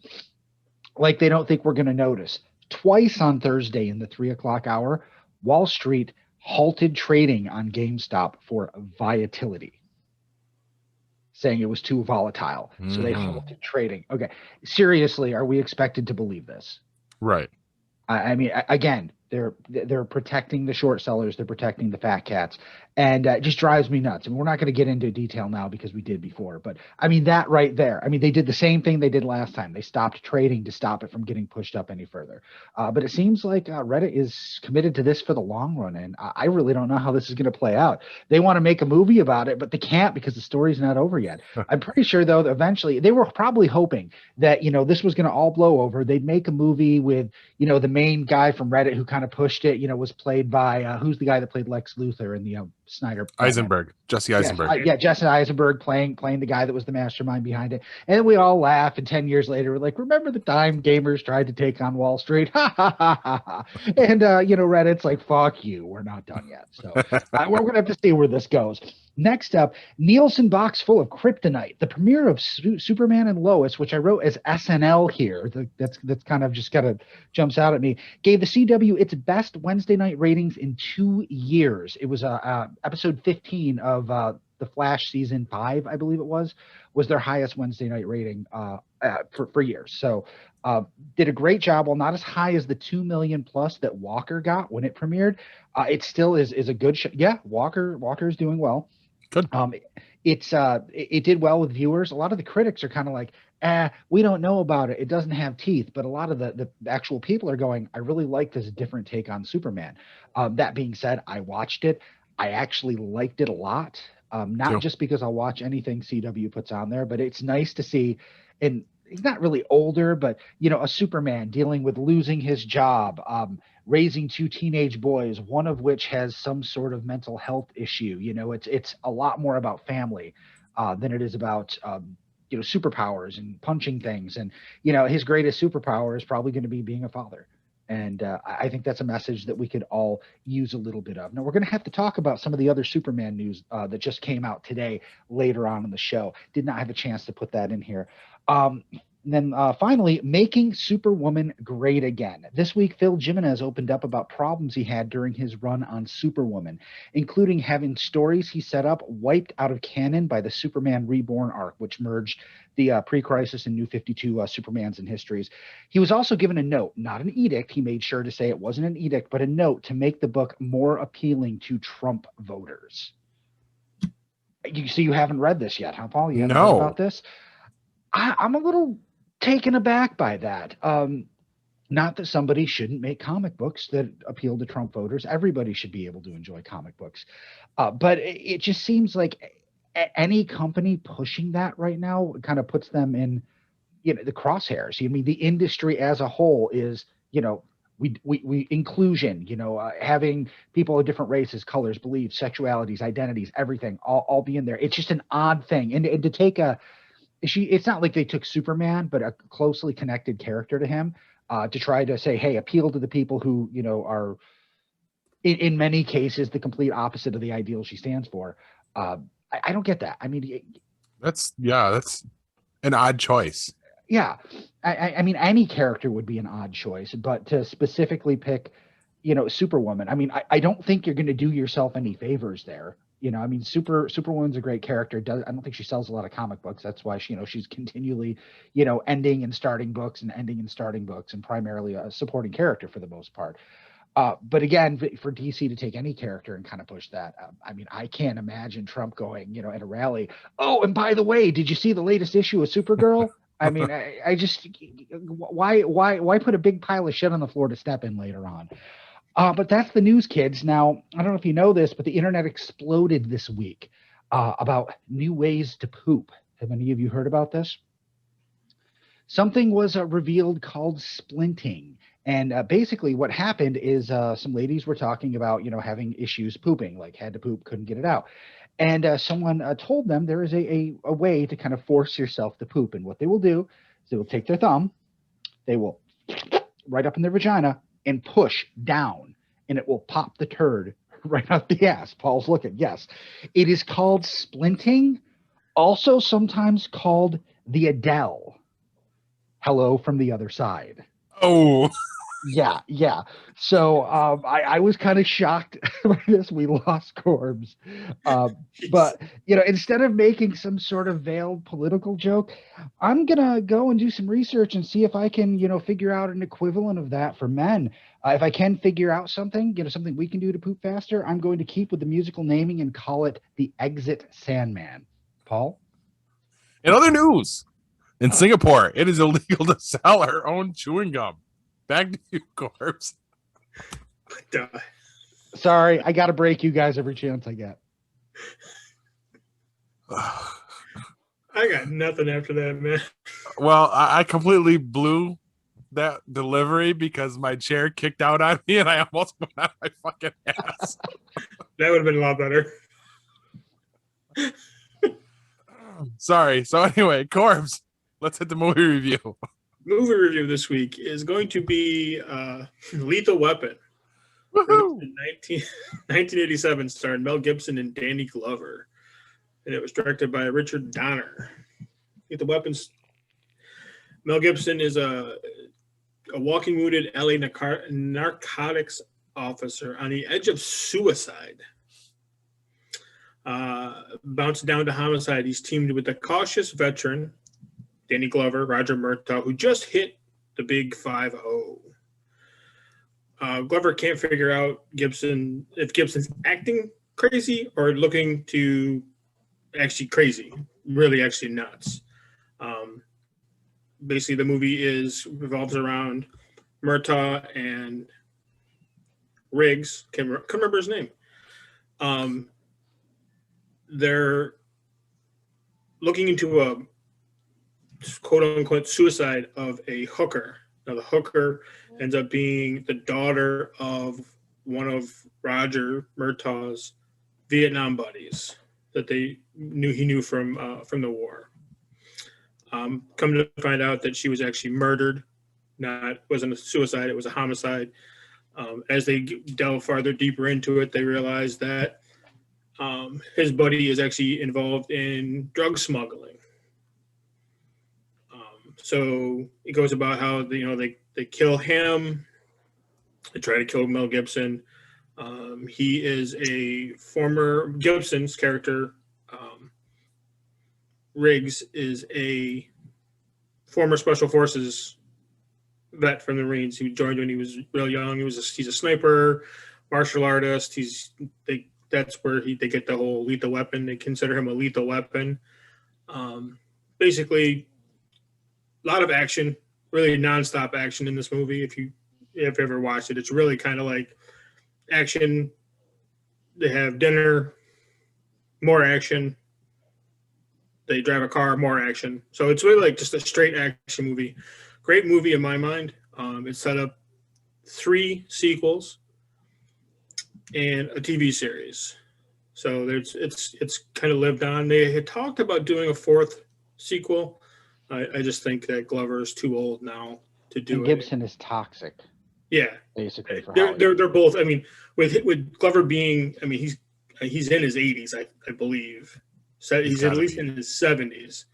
Like, they don't think we're going to notice. Twice on Thursday in the 3 o'clock hour, Wall Street halted trading on GameStop for volatility, saying it was too volatile. So they halted trading. Okay. Seriously, are we expected to believe this? Right. I mean, again, they're protecting the short sellers. They're protecting the fat cats. And it just drives me nuts. And we're not going to get into detail now because we did before. But, I mean, that right there. I mean, they did the same thing they did last time. They stopped trading to stop it from getting pushed up any further. But it seems like Reddit is committed to this for the long run. And I really don't know how this is going to play out. They want to make a movie about it, but they can't because the story's not over yet. I'm pretty sure, though, that eventually they were probably hoping that, this was going to all blow over. They'd make a movie with, the main guy from Reddit who kind of pushed it, was played by, who's the guy that played Lex Luthor in the Snyder. Eisenberg, Jesse Eisenberg. Jesse Eisenberg playing the guy that was the mastermind behind it. And we all laugh. And 10 years later, we're like, remember the time gamers tried to take on Wall Street? Ha ha ha ha ha. And, Reddit's like, fuck you. We're not done yet. So we're going to have to see where this goes. Next up, Nielsen box full of kryptonite. The premiere of Superman and Lois, which I wrote as SNL here, that's kind of just kind of jumps out at me, gave the CW its best Wednesday night ratings in 2 years. It was episode 15 of The Flash season 5, I believe it was their highest Wednesday night rating for years. So did a great job. While not as high as the 2 million plus that Walker got when it premiered, it still is a good show. Yeah, Walker is doing well. Good. It did well with viewers. A lot of the critics are kind of like, we don't know about it. It doesn't have teeth. But a lot of the actual people are going, I really like this different take on Superman. That being said, I watched it. I actually liked it a lot. Not just because I'll watch anything CW puts on there, but it's nice to see, and he's not really older, but a Superman dealing with losing his job, raising 2 teenage boys, one of which has some sort of mental health issue. It's a lot more about family than it is about superpowers and punching things. And his greatest superpower is probably going to be being a father. And I think that's a message that we could all use a little bit of. Now, we're going to have to talk about some of the other Superman news that just came out today later on in the show. Did not have a chance to put that in here. And then finally, making Superwoman great again. This week, Phil Jimenez opened up about problems he had during his run on Superwoman, including having stories he set up wiped out of canon by the Superman Reborn arc, which merged the pre-crisis and New 52 Supermans and histories. He was also given a note, not an edict. He made sure to say it wasn't an edict, but a note to make the book more appealing to Trump voters. You haven't read this yet, huh, Paul? You haven't heard about this? I'm a little taken aback by that. Not that somebody shouldn't make comic books that appeal to Trump voters. Everybody should be able to enjoy comic books. But it just seems like any company pushing that right now kind of puts them in, the crosshairs. I mean, the industry as a whole is, we inclusion, having people of different races, colors, beliefs, sexualities, identities, everything, all be in there. It's just an odd thing. And to take it's not like they took Superman, but a closely connected character to him, to try to say, hey, appeal to the people who, are in many cases the complete opposite of the ideal she stands for. I don't get that. I mean, that's an odd choice. Yeah, I mean, any character would be an odd choice, but to specifically pick, Superwoman. I mean, I don't think you're going to do yourself any favors there. I mean, Superwoman's a great character. I don't think she sells a lot of comic books. That's why she's continually, ending and starting books and primarily a supporting character for the most part. But again, for DC to take any character and kind of push that, I mean, I can't imagine Trump going, at a rally. Oh, and by the way, did you see the latest issue of Supergirl? I mean, I just, why put a big pile of shit on the floor to step in later on? But that's the news, kids. Now, I don't know if you know this, but the internet exploded this week about new ways to poop. Have any of you heard about this? Something was revealed called splinting. And basically what happened is some ladies were talking about, having issues pooping, like had to poop, couldn't get it out. And someone told them there is a way to kind of force yourself to poop. And what they will do is they will take their thumb, they will right up in their vagina and push down, and it will pop the turd right out the ass. Paul's looking. Yes. It is called splinting, also sometimes called the Adele. Hello from the other side. Oh. Yeah. So I was kind of shocked by this. We lost Corbs. But, instead of making some sort of veiled political joke, I'm going to go and do some research and see if I can, figure out an equivalent of that for men. If I can figure out something, something we can do to poop faster, I'm going to keep with the musical naming and call it the Exit Sandman. Paul? In other news, in Singapore, it is illegal to sell our own chewing gum. Back to you, Corbs. Sorry, I got to break you guys every chance I get. I got nothing after that, man. Well, I completely blew that delivery because my chair kicked out on me and I almost went out my fucking ass. That would have been a lot better. Sorry. So anyway, Corbs, let's hit the movie review. Movie review this week is going to be Lethal Weapon. Woohoo! In 1987, starring Mel Gibson and Danny Glover. And it was directed by Richard Donner. Lethal Weapons. Mel Gibson is a walking wounded LA narcotics officer on the edge of suicide. Bounced down to homicide. He's teamed with a cautious veteran, Danny Glover, Roger Ebert, who just hit the big 5-0. Glover can't figure out if Gibson's acting crazy or looking to actually crazy, really actually nuts. Basically, the movie revolves around Murtaugh and Riggs. Can't remember his name. They're looking into a quote-unquote suicide of a hooker. Now, the hooker ends up being the daughter of one of Roger Murtaugh's Vietnam buddies that he knew from the war. Come to find out that she was actually murdered. Wasn't a suicide, it was a homicide. As they delve farther deeper into it, they realize that his buddy is actually involved in drug smuggling. So it goes about how they kill him. They try to kill Mel Gibson. He is a former Gibson's character. Riggs is a former Special Forces vet from the Marines. He joined when he was real young. He's a sniper, martial artist. That's where they get the whole lethal weapon. They consider him a lethal weapon. Basically, a lot of action, really nonstop action in this movie. If you ever watched it, it's really kind of like action. They have dinner, more action. They drive a car, more action. So it's really like just a straight action movie. Great movie in my mind. It's set up 3 sequels and a TV series. So it's kind of lived on. They had talked about doing a 4th sequel. I just think that Glover is too old now to do and Gibson is toxic. Yeah, basically. They're both. I mean, with Glover being, I mean, he's in his 80s, I believe. So he's at least in his 70s.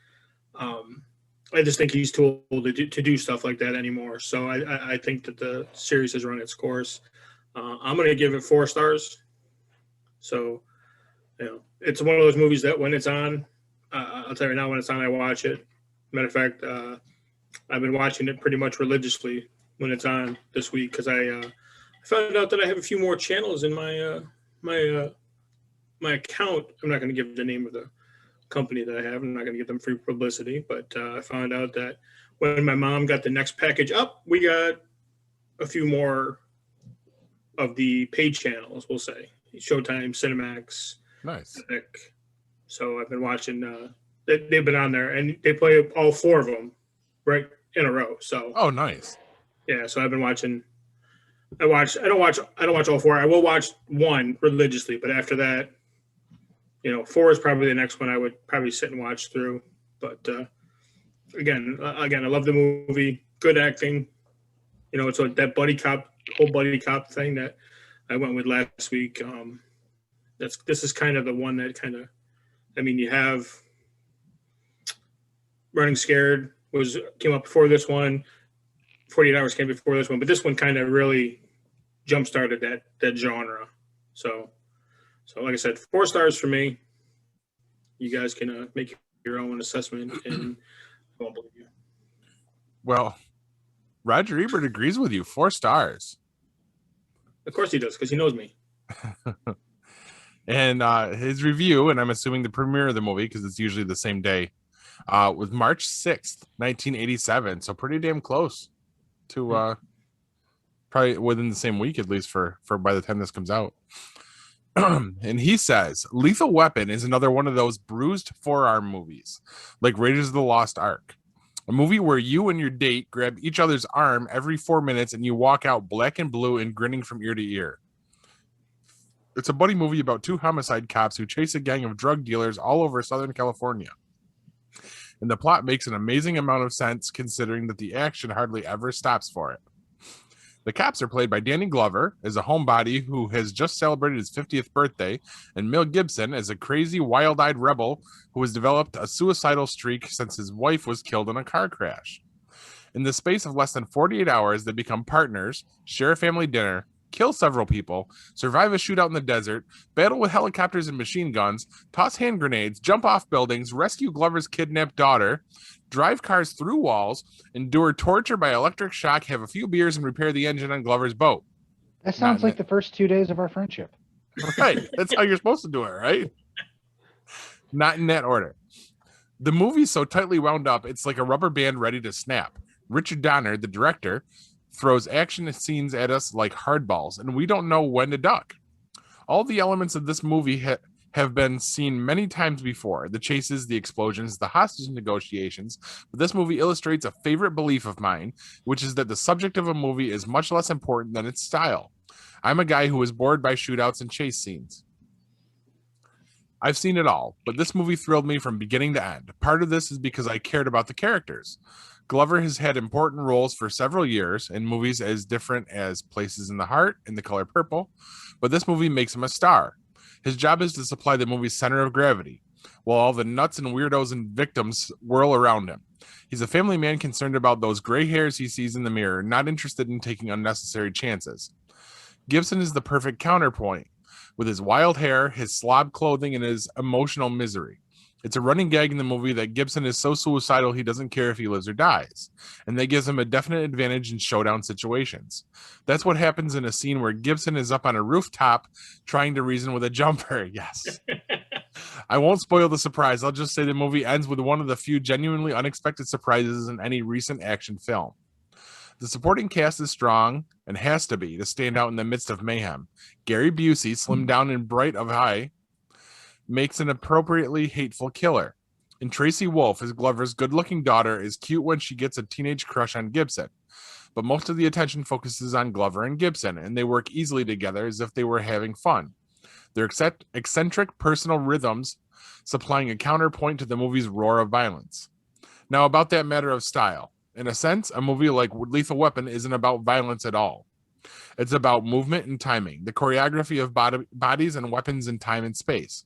I just think he's too old to do stuff like that anymore. So I think that the series has run its course. I'm going to give it 4 stars. So, it's one of those movies that when it's on, I'll tell you now, when it's on, I watch it. Matter of fact, I've been watching it pretty much religiously when it's on this week because I found out that I have a few more channels in my my account. I'm not going to give the name of the company that I have. I'm not going to give them free publicity, but I found out that when my mom got the next package up, we got a few more of the paid channels, we'll say. Showtime, Cinemax. Nice. So I've been watching, they've been on there, and they play all 4 of them right in a row. So. Oh, nice. Yeah, so I've been watching. I don't watch all 4. I will watch 1 religiously, but after that, 4 is probably the next one I would probably sit and watch through. But again, I love the movie. Good acting. It's like that whole buddy cop thing that I went with last week. This is kind of the one that kind of, I mean, you have Running Scared came up before this one. 48 Hours came before this one, but this one kind of really jump-started that genre. So like I said, 4 stars for me. You guys can make your own assessment, and I won't believe you. Well, Roger Ebert agrees with you. 4 stars. Of course he does, because he knows me. And his review, and I'm assuming the premiere of the movie, because it's usually the same day, was March 6th, 1987. So pretty damn close to probably within the same week, at least for by the time this comes out. And he says, Lethal Weapon is another one of those bruised forearm movies, like Raiders of the Lost Ark. A movie where you and your date grab each other's arm every 4 minutes and you walk out black and blue and grinning from ear to ear. It's a buddy movie about 2 homicide cops who chase a gang of drug dealers all over Southern California. And the plot makes an amazing amount of sense considering that the action hardly ever stops for it. The cops are played by Danny Glover as a homebody who has just celebrated his 50th birthday, and Mel Gibson as a crazy, wild-eyed rebel who has developed a suicidal streak since his wife was killed in a car crash. In the space of less than 48 hours, they become partners, share a family dinner, kill several people, survive a shootout in the desert, battle with helicopters and machine guns, toss hand grenades, jump off buildings, rescue Glover's kidnapped daughter, drive cars through walls, endure torture by electric shock, have a few beers, and repair the engine on Glover's boat. That sounds like the first 2 days of our friendship. Right. That's how you're supposed to do it, right? Not in that order. The movie's so tightly wound up, it's like a rubber band ready to snap. Richard Donner, the director, throws action scenes at us like hardballs, and we don't know when to duck. All the elements of this movie have been seen many times before. The chases, the explosions, the hostage negotiations. But this movie illustrates a favorite belief of mine, which is that the subject of a movie is much less important than its style. I'm a guy who is bored by shootouts and chase scenes. I've seen it all, but this movie thrilled me from beginning to end. Part of this is because I cared about the characters. Glover has had important roles for several years in movies as different as Places in the Heart and The Color Purple, but this movie makes him a star. His job is to supply the movie's center of gravity, while all the nuts and weirdos and victims whirl around him. He's a family man concerned about those gray hairs he sees in the mirror, not interested in taking unnecessary chances. Gibson is the perfect counterpoint, with his wild hair, his slob clothing, and his emotional misery. It's a running gag in the movie that Gibson is so suicidal he doesn't care if he lives or dies, and that gives him a definite advantage in showdown situations. That's what happens in a scene where Gibson is up on a rooftop trying to reason with a jumper. Yes. I won't spoil the surprise. I'll just say the movie ends with one of the few genuinely unexpected surprises in any recent action film. The supporting cast is strong and has to be to stand out in the midst of mayhem. Gary Busey, slimmed down and bright of eye, makes an appropriately hateful killer. And Tracy Wolf, his Glover's good-looking daughter, is cute when she gets a teenage crush on Gibson. but most of the attention focuses on Glover and Gibson, and they work easily together as if they were having fun. Their eccentric personal rhythms supplying a counterpoint to the movie's roar of violence. Now, about that matter of style. In a sense, a movie like Lethal Weapon isn't about violence at all. It's about movement and timing, the choreography of bodies and weapons in time and space.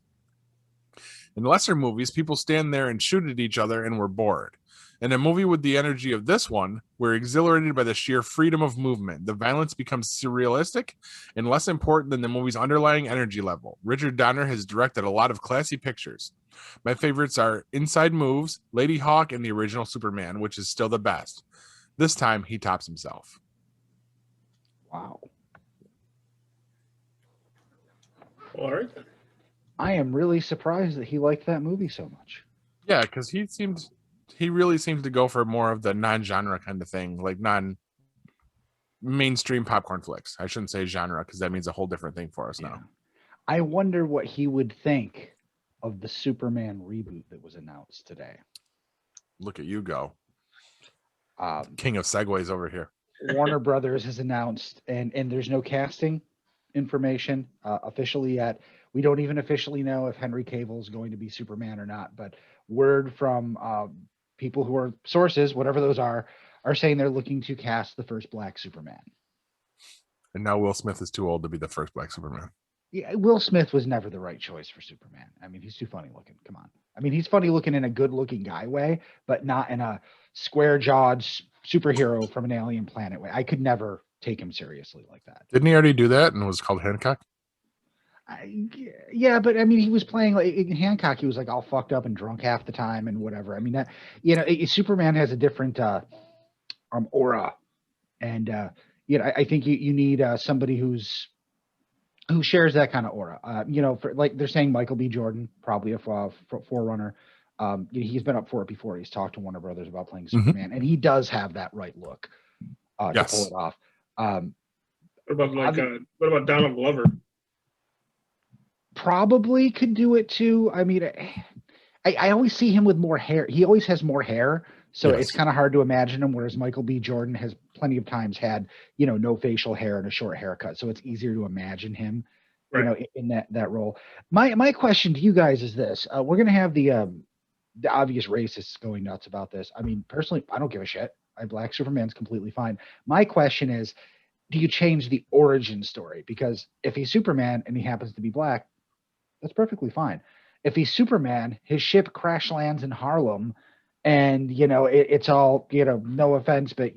In lesser movies, people stand there and shoot at each other and we're bored. In a movie with the energy of this one, we're exhilarated by the sheer freedom of movement. The violence becomes surrealistic and less important than the movie's underlying energy level. Richard Donner has directed a lot of classy pictures. My favorites are Inside Moves, Lady Hawk, and the original Superman, which is still the best. This time, he tops himself. Wow. All right. I am really surprised that he liked that movie so much. Yeah, because he really seems to go for more of the non-genre kind of thing, like non-mainstream popcorn flicks. I shouldn't say genre because that means a whole different thing for us now. I wonder what he would think of the Superman reboot that was announced today. Look at you go. King of segues over here. Warner Brothers has announced, and there's no casting information officially yet. We don't even officially know if Henry Cavill is going to be Superman or not, but word from people who are sources, whatever those are saying they're looking to cast the first Black Superman. And now Will Smith is too old to be the first Black Superman. Yeah, Will Smith was never the right choice for Superman. I mean, he's too funny looking. Come on. I mean, he's funny looking in a good looking guy way, but not in a square jawed superhero from an alien planet way. I could never take him seriously like that. Didn't he already do that and it was called Hancock? Yeah, but I mean, he was playing like in Hancock. He was like all fucked up and drunk half the time and whatever. I mean, that, Superman has a different aura, and I think you need somebody who shares that kind of aura. For like they're saying, Michael B. Jordan, probably a forerunner. He's been up for it before. He's talked to Warner Brothers about playing Superman, and he does have that right look to pull it off. What about Donald Glover? Probably could do it too. I mean, I always see him with more hair. He always has more hair, so it's kind of hard to imagine him. Whereas Michael B. Jordan has plenty of times had, no facial hair and a short haircut, so it's easier to imagine him, in that role. My question to you guys is this: we're gonna have the obvious racists going nuts about this. I mean, personally, I don't give a shit. Black Superman's completely fine. My question is, do you change the origin story? Because if he's Superman and he happens to be black, that's perfectly fine. If he's Superman, his ship crash lands in Harlem, and it's all no offense, but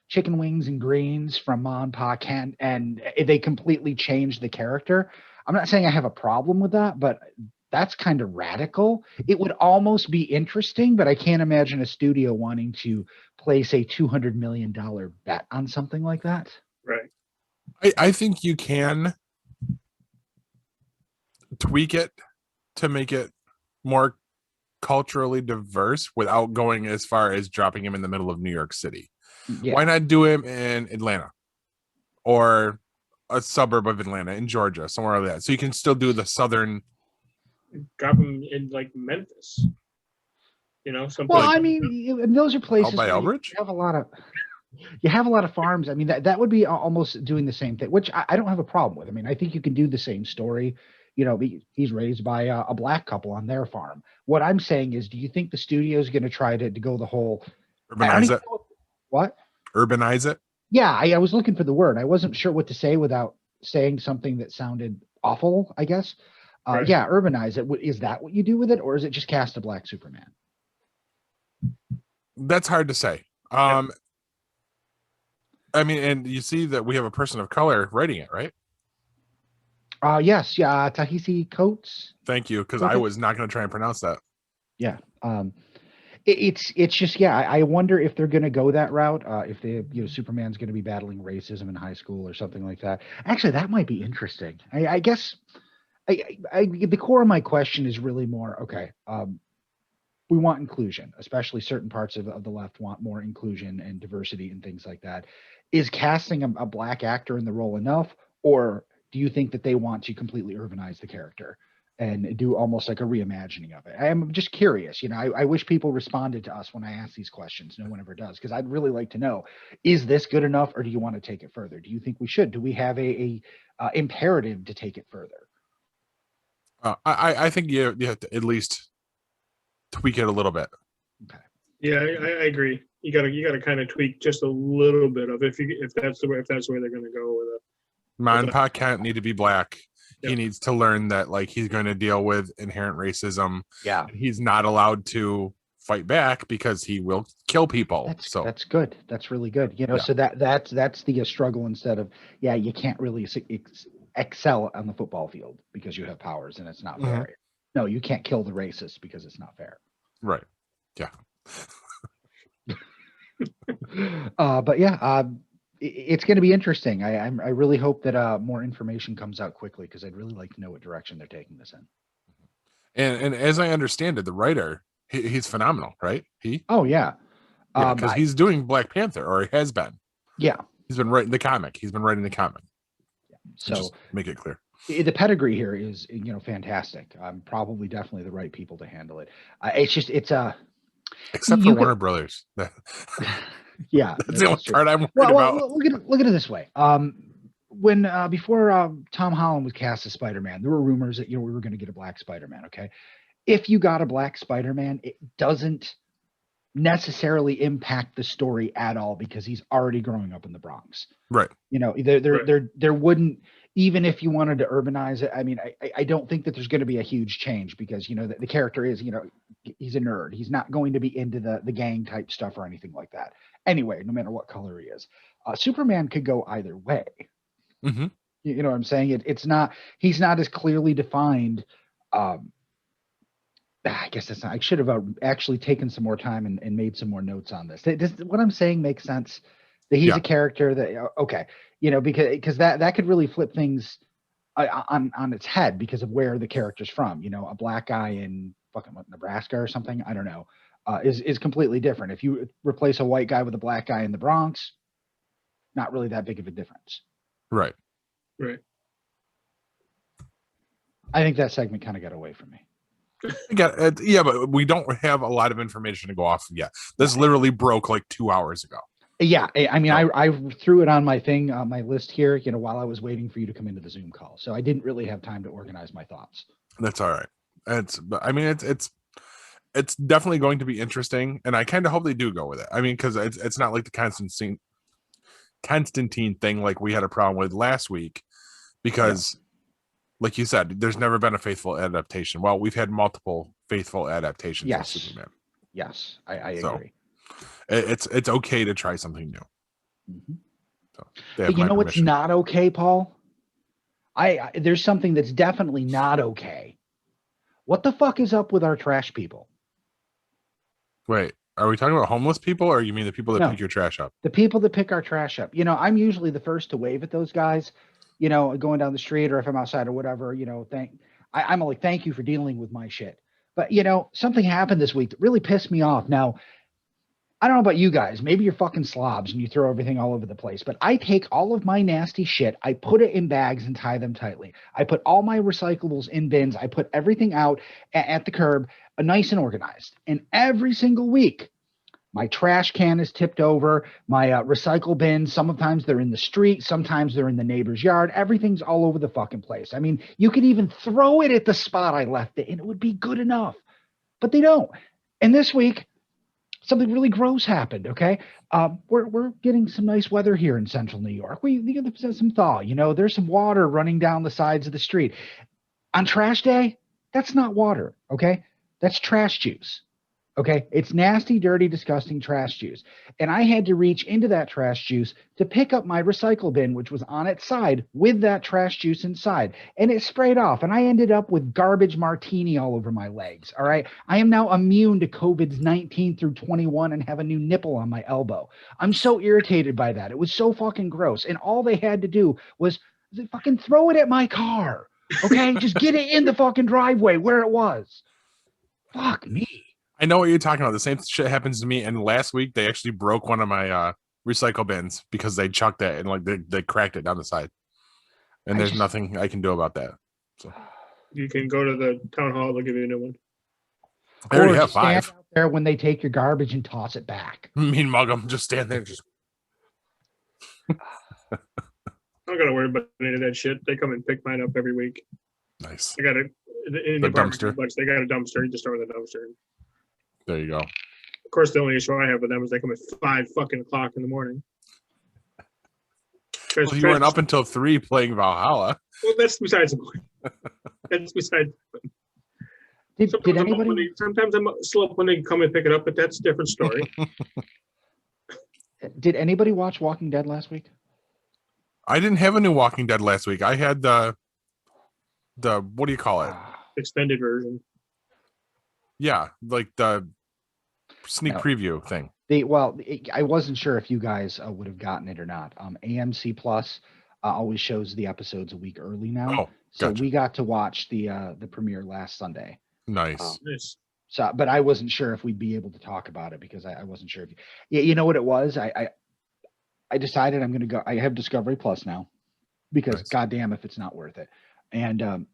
chicken wings and greens from Ma and Pa Kent, and they completely changed the character. I'm not saying I have a problem with that, but that's kind of radical. It would almost be interesting, but I can't imagine a studio wanting to place a $200 million bet on something like that. Right. I think you can tweak it to make it more culturally diverse without going as far as dropping him in the middle of New York City. Yeah. Why not do him in Atlanta or a suburb of Atlanta, in Georgia, somewhere like that, so you can still do the southern. Drop him in like Memphis, something. Well, like I mean, those are places by Elbridge. You have a lot of farms. I mean, that would be almost doing the same thing, which I don't have a problem with. I mean, I think you can do the same story. He's raised by a black couple on their farm. What I'm saying is, do you think the studio is going to try to go the whole urbanize it? What? Urbanize it? Yeah, I was looking for the word. I wasn't sure what to say without saying something that sounded awful, I guess. Right. Yeah, urbanize it. Is that what you do with it, or is it just cast a black Superman? That's hard to say. I mean, and you see that we have a person of color writing it, right? Yes, yeah, Ta-Nehisi Coates. Thank you, because I was not going to try and pronounce that. Yeah, it's just I wonder if they're going to go that route. If Superman's going to be battling racism in high school or something like that. Actually, that might be interesting. I guess. The core of my question is really more, okay, we want inclusion, especially certain parts of the left want more inclusion and diversity and things like that. Is casting a black actor in the role enough, or do you think that they want to completely urbanize the character? and do almost like a reimagining of it. I'm just curious, I wish people responded to us when I ask these questions. No one ever does, because I'd really like to know, is this good enough, or do you want to take it further? Do you think we should? Do we have a imperative to take it further? I think you have to at least tweak it a little bit. Okay. Yeah, I agree. You gotta kind of tweak just a little bit of if that's the way they're gonna go with it. Monpa can't need to be black. Yep. He needs to learn that like he's going to deal with inherent racism. Yeah. He's not allowed to fight back because he will kill people. That's good. That's really good. So that's the struggle instead of, you can't really excel on the football field because you have powers and it's not fair. Mm-hmm. No, you can't kill the racist because it's not fair. Right. Yeah. But it's going to be interesting. I really hope that more information comes out quickly, because I'd really like to know what direction they're taking this in. And as I understand it, the writer, he's phenomenal, right? Because he's doing Black Panther, or he has been. Yeah, he's been writing the comic. So just make it clear. The pedigree here is fantastic. Probably definitely the right people to handle it. Except for Warner Brothers. Yeah, that's the only part I'm worried about. Look at it this way. When before Tom Holland was cast as Spider-Man, there were rumors that we were going to get a black Spider-Man. Okay, if you got a black Spider-Man, it doesn't necessarily impact the story at all, because he's already growing up in the Bronx. Right. There wouldn't, even if you wanted to urbanize it. I mean, I don't think that there's going to be a huge change, because the character is he's a nerd. He's not going to be into the gang type stuff or anything like that. Anyway, no matter what color he is, Superman could go either way. Mm-hmm. You know what I'm saying? He's not as clearly defined. I guess that's not. I should have actually taken some more time and made some more notes on this. Does what I'm saying make sense? That he's a character that because that could really flip things on its head because of where the character's from. A black guy in fucking Nebraska or something, I don't know, is completely different. If you replace a white guy with a black guy in the Bronx, not really that big of a difference. Right. I think that segment kind of got away from me. But we don't have a lot of information to go off of yet. This literally broke like 2 hours ago. Yeah, I mean, I threw it on my thing, my list here, while I was waiting for you to come into the Zoom call. So I didn't really have time to organize my thoughts. That's all right. It's definitely going to be interesting, and I kind of hope they do go with it. I mean, because it's not like the Constantine thing like we had a problem with last week, because like you said, there's never been a faithful adaptation. Well, we've had multiple faithful adaptations of Superman. Yes, I agree. It's okay to try something new. Mm-hmm. So but you know what's not okay, Paul? There's something that's definitely not okay. What the fuck is up with our trash people? Wait, are we talking about homeless people, or you mean the people that pick your trash up? The people that pick our trash up. I'm usually the first to wave at those guys, going down the street, or if I'm outside or whatever, I'm like, thank you for dealing with my shit. But, something happened this week that really pissed me off. Now, I don't know about you guys. Maybe you're fucking slobs and you throw everything all over the place. But I take all of my nasty shit, I put it in bags and tie them tightly. I put all my recyclables in bins. I put everything out at the curb, nice and organized. And every single week, my trash can is tipped over. My recycle bins, sometimes they're in the street. Sometimes they're in the neighbor's yard. Everything's all over the fucking place. I mean, you could even throw it at the spot I left it, and it would be good enough. But they don't. And this week, something really gross happened. Okay, we're getting some nice weather here in central New York. We get some thaw. There's some water running down the sides of the street. On trash day, that's not water. Okay, that's trash juice. Okay, it's nasty, dirty, disgusting trash juice. And I had to reach into that trash juice to pick up my recycle bin, which was on its side with that trash juice inside. And it sprayed off. And I ended up with garbage Martini all over my legs. All right. I am now immune to COVID's 19 through 21 and have a new nipple on my elbow. I'm so irritated by that. It was so fucking gross. And all they had to do was fucking throw it at my car. Okay. Just get it in the fucking driveway where it was. Fuck me. I know what you're talking about. The same shit happens to me. And last week they actually broke one of my recycle bins because they chucked it and like they cracked it down the side. And there's nothing I can do about that. So You can go to the town hall; they'll give you a new one. I already Or have just stand 5. out there when they take your garbage and toss it back. Mean mug them. Just stand there. Just. I don't gotta worry about any of that shit. They come and pick mine up every week. Nice. I got in the dumpster. complex. They got a dumpster. You just throw it in the dumpster. There you go. Of course, the only issue I have with them is they come at 5 fucking o'clock in the morning. Well, you weren't up until 3 playing Valhalla. Well, that's besides the point. That's besides. Did anybody? Sometimes I'm still up when they come and pick it up, but that's a different story. Did anybody watch Walking Dead last week? I didn't have a new Walking Dead last week. I had the what do you call it? Extended version. Yeah, like the sneak preview thing. I wasn't sure if you guys would have gotten it or not. AMC Plus always shows the episodes a week early now. Oh, so gotcha. we got to watch the premiere last Sunday. Nice. Nice. So, but I wasn't sure if we'd be able to talk about it because I wasn't sure if you know what it was. I decided I'm going to go. I have Discovery Plus now because goddamn if it's not worth it. And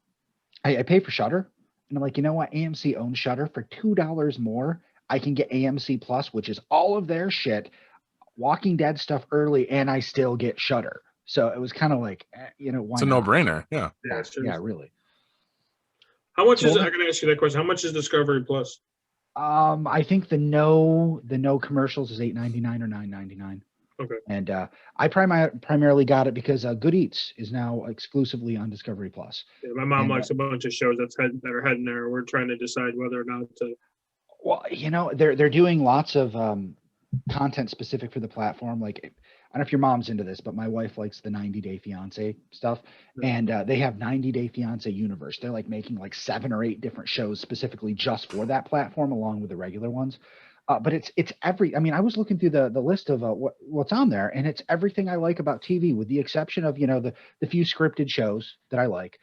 I pay for Shudder, and I'm like, you know what? AMC owns Shudder for $2 more. I can get AMC Plus, which is all of their shit, Walking Dead stuff early, and I still get Shudder. So it was kind of like, why it's a not? no-brainer. Yeah. Yeah, really. How much is it? I can ask you that question. How much is Discovery Plus? I think the no commercials is $8.99 or $9.99. Okay. And I primarily got it because Good Eats is now exclusively on Discovery Plus. Yeah, my mom likes a bunch of shows that are heading there. We're trying to decide whether or not to. Well, they're doing lots of content specific for the platform. Like, I don't know if your mom's into this, but my wife likes the 90 Day Fiance stuff. And they have 90 Day Fiance Universe. They're like making like 7 or 8 different shows specifically just for that platform, along with the regular ones. But it's I was looking through the list of what's on there, and it's everything I like about TV, with the exception of, the few scripted shows that I like.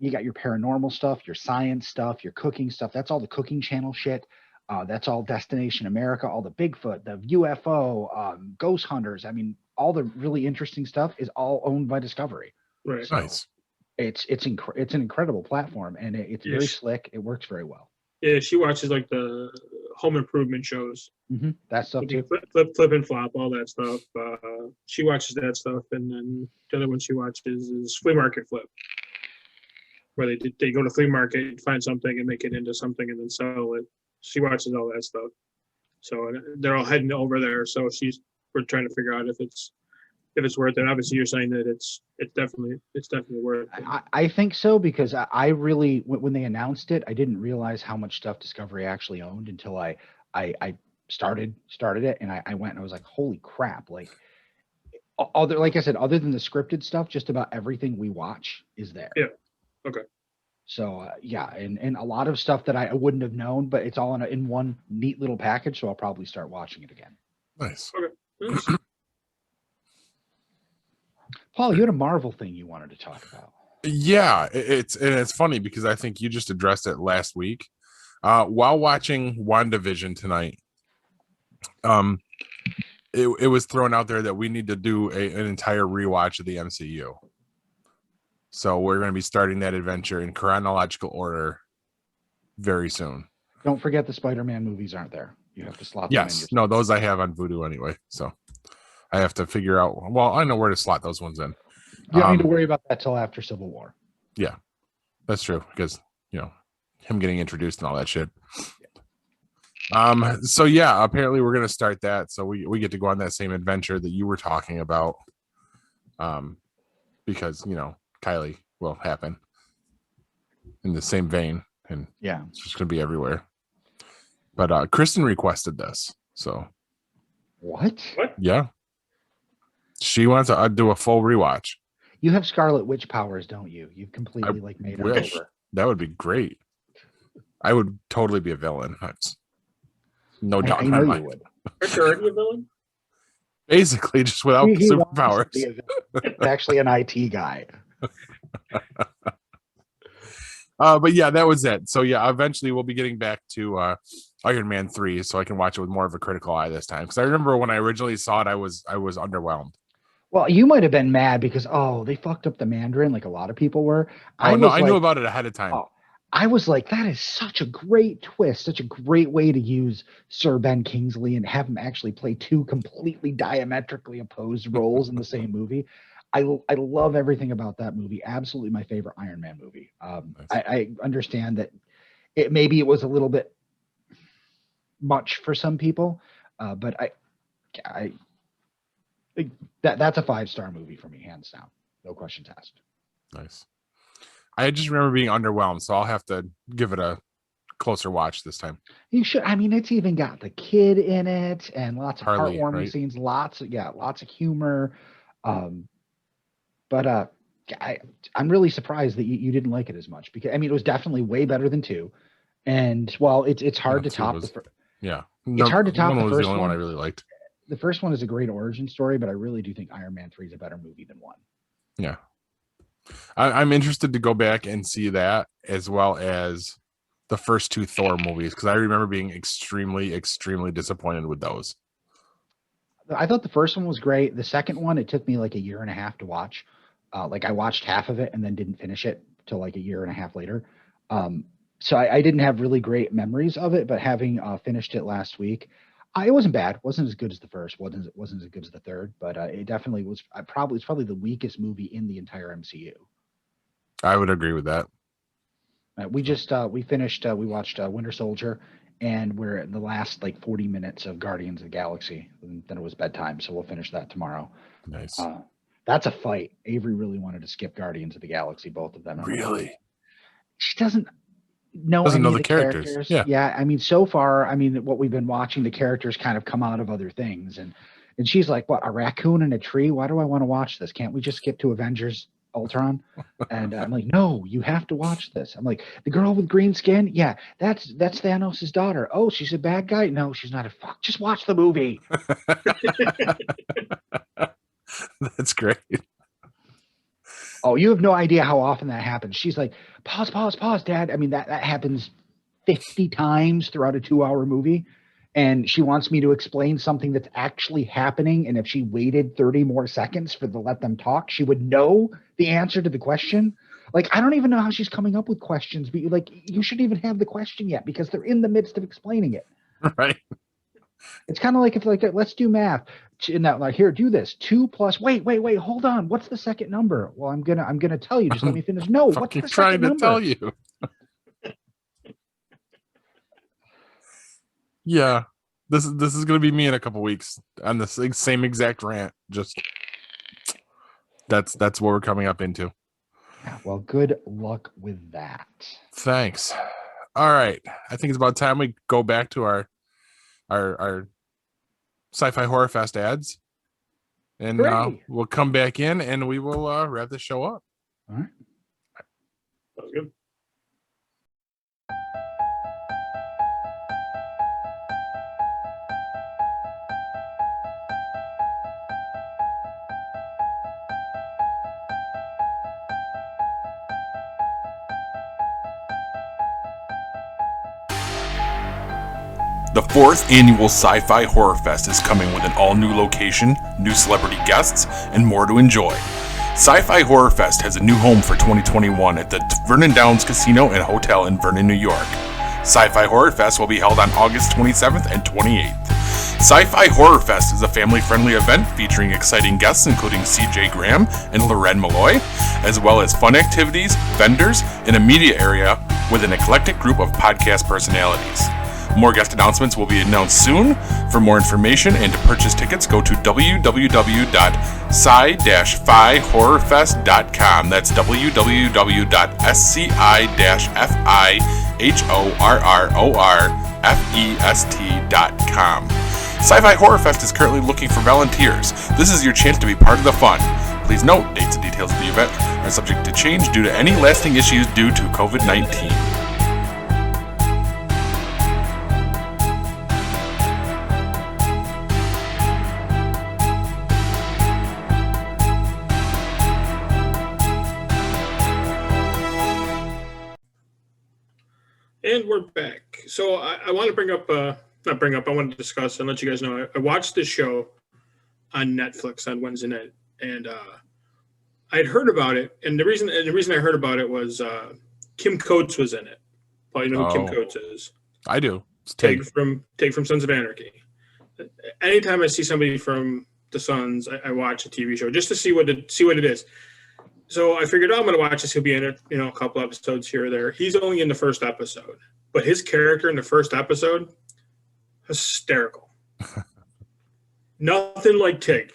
You got your paranormal stuff, your science stuff, your cooking stuff. That's all the Cooking Channel shit. That's all Destination America, all the Bigfoot, the UFO, Ghost Hunters. All the really interesting stuff is all owned by Discovery. Right. So nice. It's an incredible platform, and it's very slick. It works very well. Yeah, she watches like the home improvement shows. Mm-hmm. That stuff too. Flip and flop, all that stuff. She watches that stuff, and then the other one she watches is Flea Market Flip, where they go to flea market, find something, and make it into something, and then sell it. She watches all that stuff. So they're all heading over there. So we're trying to figure out if it's worth it. Obviously, you're saying that it's definitely worth it. I think so, because I really, when they announced it, I didn't realize how much stuff Discovery actually owned until I started it, and I went and I was like, holy crap! Like like I said, other than the scripted stuff, just about everything we watch is there. Yeah. Okay. So and a lot of stuff that I wouldn't have known, but it's all in one neat little package. So I'll probably start watching it again. Nice. Okay. Nice. Paul, you had a Marvel thing you wanted to talk about. Yeah, it's funny because I think you just addressed it last week. While watching WandaVision tonight, it was thrown out there that we need to do an entire rewatch of the MCU. So we're going to be starting that adventure in chronological order very soon. Don't forget the Spider-Man movies aren't there. You have to slot them in. Yes, no, those I have on Vudu anyway. So I have to figure out. Well, I know where to slot those ones in. You don't need to worry about that till after Civil War. Yeah, that's true, because him getting introduced and all that shit. So yeah, apparently we're gonna start that. So we get to go on that same adventure that you were talking about. Because Kylie will happen in the same vein, and yeah, it's just gonna be everywhere. But Kristen requested this, so what? Yeah, she wants to do a full rewatch. You have Scarlet Witch powers, don't you? You've completely made her over. That would be great. I would totally be a villain. That's no doubt in my mind. You would. Aren't you already a villain? Basically, just without superpowers. It's actually an IT guy. But yeah, that was it. So yeah, eventually we'll be getting back to Iron Man 3, so I can watch it with more of a critical eye this time. Because I remember when I originally saw it, I was underwhelmed. Well, you might have been mad because they fucked up the Mandarin like a lot of people were. I knew about it ahead of time. I was like, that is such a great twist, such a great way to use Sir Ben Kingsley and have him actually play two completely diametrically opposed roles in the same movie. I love everything about that movie. Absolutely my favorite Iron Man movie. Nice. I understand that maybe it was a little bit much for some people, but that's a 5-star movie for me, hands down. No questions asked. Nice. I just remember being underwhelmed, so I'll have to give it a closer watch this time. You should. I mean, it's even got the kid in it and lots of heartwarming scenes, lots of humor. But I'm really surprised that you didn't like it as much, because I mean, it was definitely way better than 2. And well, it's hard to top it's hard to top the first one. The only one I really liked. The first one is a great origin story, but I really do think Iron Man 3 is a better movie than 1. Yeah. I'm interested to go back and see that, as well as the first 2 Thor movies, because I remember being extremely, extremely disappointed with those. I thought the first one was great. The second one, it took me like a year and a half to watch. Like I watched half of it and then didn't finish it till like a year and a half later. So I didn't have really great memories of it, but having finished it last week, it wasn't bad. It wasn't as good as the first. Wasn't as good as the third, but it definitely was. It's probably the weakest movie in the entire MCU. I would agree with that. We just we watched Winter Soldier, and we're in the last like 40 minutes of Guardians of the Galaxy, and then it was bedtime, so we'll finish that tomorrow. Nice. That's a fight. Avery really wanted to skip Guardians of the Galaxy, both of them. Really? She doesn't know the characters. Yeah. I mean, so far, what we've been watching, the characters kind of come out of other things, and she's like, "What, a raccoon in a tree? Why do I want to watch this? Can't we just skip to Avengers Ultron?" And I'm like, "No, you have to watch this." I'm like, "The girl with green skin? Yeah, that's Thanos' daughter. Oh, she's a bad guy? No, she's not. Fuck, just watch the movie." That's great. Oh, you have no idea how often that happens. She's like, pause, Dad. I mean, that happens 50 times throughout a 2-hour movie. And she wants me to explain something that's actually happening. And if she waited 30 more seconds let them talk, she would know the answer to the question. Like, I don't even know how she's coming up with questions, but you shouldn't even have the question yet, because they're in the midst of explaining it. Right. It's kind of like, if let's do math. Now, like, here, do this. 2 plus. Wait. Hold on. What's the second number? Well, I'm gonna tell you. Just let me finish. No, what's the second number? Trying to tell you. Yeah, this is gonna be me in a couple weeks on the same exact rant. Just that's what we're coming up into. Yeah, well, good luck with that. Thanks. All right, I think it's about time we go back to our Sci-Fi Horror Fest ads, and we'll come back in and we will wrap the show up. All right. Sounds good. The 4th annual Sci-Fi Horror Fest is coming with an all-new location, new celebrity guests, and more to enjoy. Sci-Fi Horror Fest has a new home for 2021 at the Vernon Downs Casino and Hotel in Vernon, New York. Sci-Fi Horror Fest will be held on August 27th and 28th. Sci-Fi Horror Fest is a family-friendly event featuring exciting guests including CJ Graham and Loren Malloy, as well as fun activities, vendors, and a media area with an eclectic group of podcast personalities. More guest announcements will be announced soon. For more information and to purchase tickets, go to www.sci-fihorrorfest.com. That's www.sci-fihorrorfest.com. Sci-Fi Horror Fest is currently looking for volunteers. This is your chance to be part of the fun. Please note, dates and details of the event are subject to change due to any lasting issues due to COVID-19. And we're back. So I want to I want to discuss and let you guys know. I watched this show on Netflix on Wednesday night, and I'd heard about it, and the reason I heard about it was Kim Coates was in it. Probably know who Kim Coates is. I do. It's Tig from Sons of Anarchy. Anytime I see somebody from the Sons, I watch a TV show just to see what it is. So I figured, I'm going to watch this. He'll be in it, a couple episodes here or there. He's only in the first episode, but his character in the first episode, hysterical. Nothing like Tig.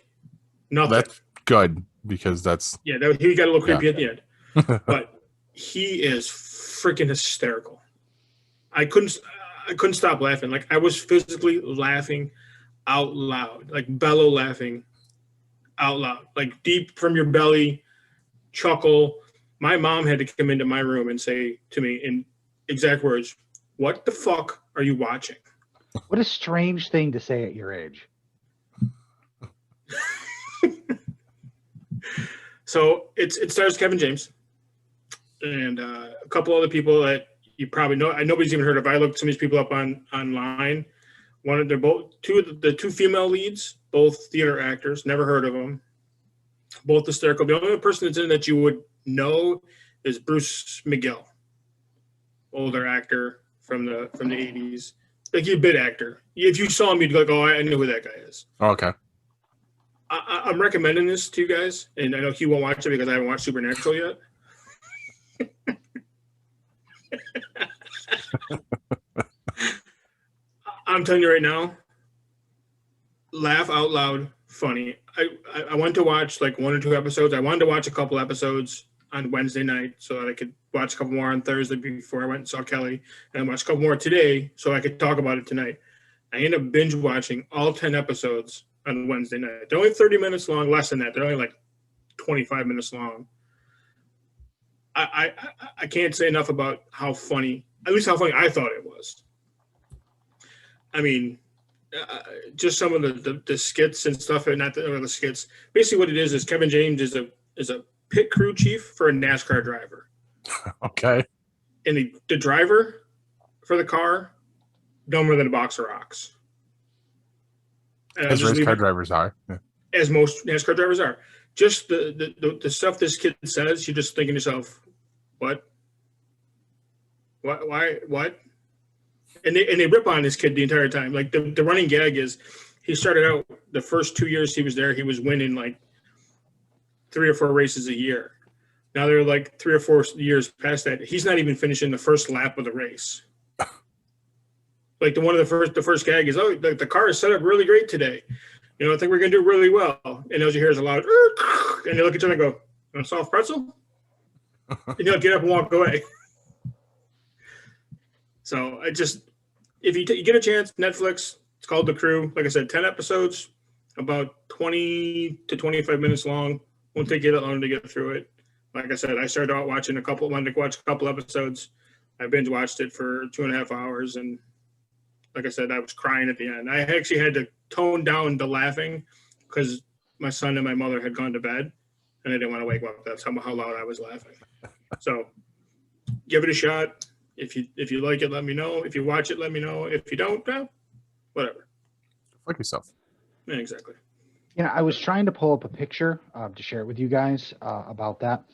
Nothing. That's good because that's he got a little creepy at the end, but he is freaking hysterical. I couldn't stop laughing. Like I was physically laughing out loud, like bellow laughing out loud, like deep from your belly. Chuckle. My mom had to come into my room and say to me in exact words, "What the fuck are you watching?" What a strange thing to say at your age. So it stars Kevin James and a couple other people that you probably know. Nobody's even heard of. I looked some of these people up online. The two female leads, both theater actors. Never heard of them. Both hysterical. The only person that's in that you would know is Bruce McGill, older actor from the 80s. Like he's a bit actor. If you saw him, you'd be like, "Oh, I know who that guy is." Okay. I'm recommending this to you guys, and I know he won't watch it because I haven't watched Supernatural yet. I'm telling you right now, laugh out loud, funny. I wanted to watch like 1 or 2 episodes. I wanted to watch a couple episodes on Wednesday night so that I could watch a couple more on Thursday before I went and saw Kelly, and I watched a couple more today so I could talk about it tonight. I ended up binge watching all 10 episodes on Wednesday night. They're only 30 minutes long, less than that. They're only like 25 minutes long. I can't say enough about how funny, at least how funny I thought it was. I mean, just some of the skits and stuff, and not the skits. Basically, what it is Kevin James is a pit crew chief for a NASCAR driver. Okay. And the driver for the car, dumber than a box of rocks. As race car drivers are. Yeah. As most NASCAR drivers are. Just the stuff this kid says, you're just thinking to yourself, what? Why? What? And they rip on this kid the entire time. Like the running gag is he started out the first 2 years he was there, he was winning like 3 or 4 races a year. Now they're like 3 or 4 years past that. He's not even finishing the first lap of the race. Like the first gag is, the car is set up really great today. I think we're gonna do really well. And all you hear is a loud, and they look at each other and go, "Want a soft pretzel?" And you'll get up and walk away. So if you get a chance, Netflix, it's called The Crew. Like I said, 10 episodes, about 20 to 25 minutes long. Won't take you that long to get through it. Like I said, I started out wanted to watch a couple episodes. I binge watched it for 2.5 hours, and like I said, I was crying at the end. I actually had to tone down the laughing because my son and my mother had gone to bed, and I didn't want to wake them up. That's how loud I was laughing. So give it a shot. If you like it, let me know. If you watch it, let me know. If you don't, whatever. Fuck yourself. Yeah, exactly. I was trying to pull up a picture to share it with you guys about that.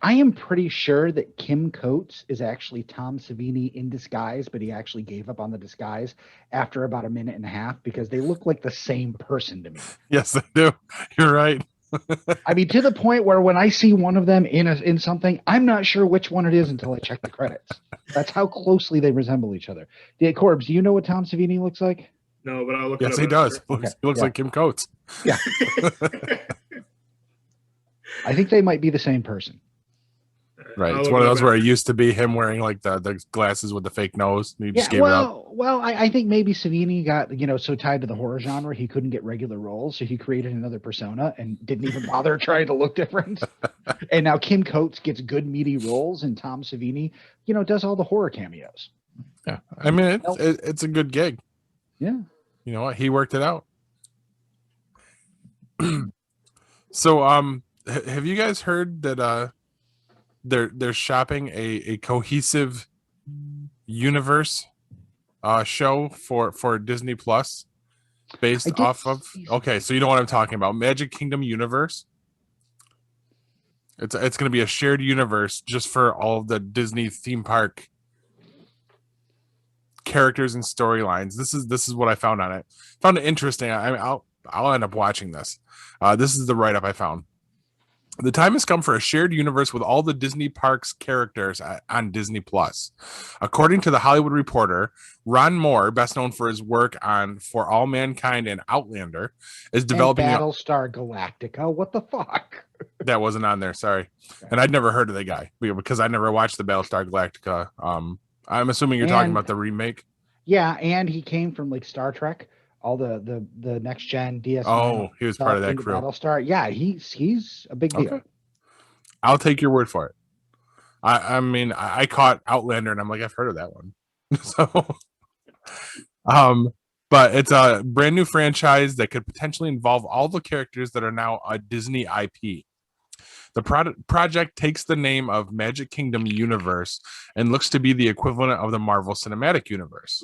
I am pretty sure that Kim Coates is actually Tom Savini in disguise, but he actually gave up on the disguise after about 1.5 minutes because they look like the same person to me. Yes, they do. You're right. I mean, to the point where when I see one of them in something, I'm not sure which one it is until I check the credits. That's how closely they resemble each other. Corbs, do you know what Tom Savini looks like? No, but I'll look. Yes, he does. Okay. He looks like Kim Coates. Yeah. I think they might be the same person. Right. It's one of those where it used to be him wearing like the glasses with the fake nose. And he just gave it up. Well, I think maybe Savini got, so tied to the horror genre, he couldn't get regular roles. So he created another persona and didn't even bother trying to look different. And now Kim Coates gets good meaty roles and Tom Savini, does all the horror cameos. Yeah. I mean, it's a good gig. Yeah. You know what? He worked it out. So, have you guys heard that they're shopping a cohesive universe show for Disney Plus? based off of. Okay, so you know what I'm talking about. Magic Kingdom universe. It's going to be a shared universe just for all of the Disney theme park characters and storylines. This is what I found on it. Found it interesting. I'll end up watching this. This is the write-up I found. The time has come for a shared universe with all the Disney parks characters on Disney Plus. According to the Hollywood Reporter, Ron Moore, best known for his work on For All Mankind and Outlander, is developing Battlestar Galactica. What the fuck? That wasn't on there, sorry. And I'd never heard of the guy because I never watched the Battlestar Galactica. I'm assuming you're talking about the remake. Yeah, and he came from like Star Trek, all the next gen DS. Oh, he was part of that crew. Battlestar. Yeah, he's a big deal. Okay. I'll take your word for it. I mean, I caught Outlander and I'm like, I've heard of that one. So, but it's a brand new franchise that could potentially involve all the characters that are now a Disney IP. The project takes the name of Magic Kingdom Universe and looks to be the equivalent of the Marvel Cinematic Universe.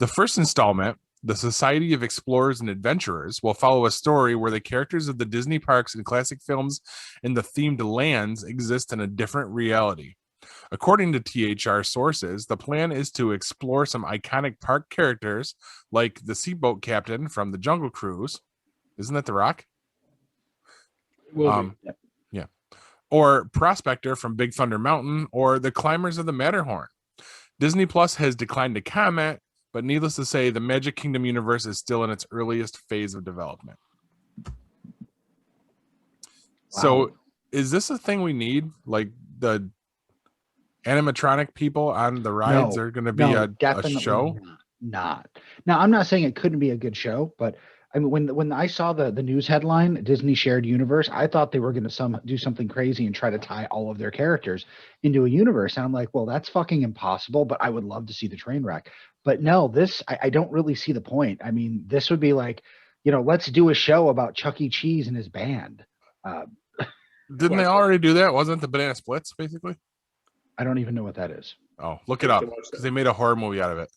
The first installment, The Society of Explorers and Adventurers, will follow a story where the characters of the Disney parks and classic films and the themed lands exist in a different reality. According to THR sources, the plan is to explore some iconic park characters like the Seaboat Captain from the Jungle Cruise. Isn't that The Rock? Yeah. Or Prospector from Big Thunder Mountain, or the Climbers of the Matterhorn. Disney Plus has declined to comment, but needless to say, the Magic Kingdom universe is still in its earliest phase of development. Wow. So is this a thing we need? Like the animatronic people on the rides are going to be a show? Not. Now, I'm not saying it couldn't be a good show, but I mean, when I saw the news headline, Disney Shared Universe, I thought they were going to do something crazy and try to tie all of their characters into a universe. And I'm like, well, that's fucking impossible, but I would love to see the train wreck. But no, I don't really see the point. I mean, this would be like, let's do a show about Chuck E. Cheese and his band. Didn't they already do that? Wasn't it the Banana Splits, basically? I don't even know what that is. Oh, look it up, because they made a horror movie out of it.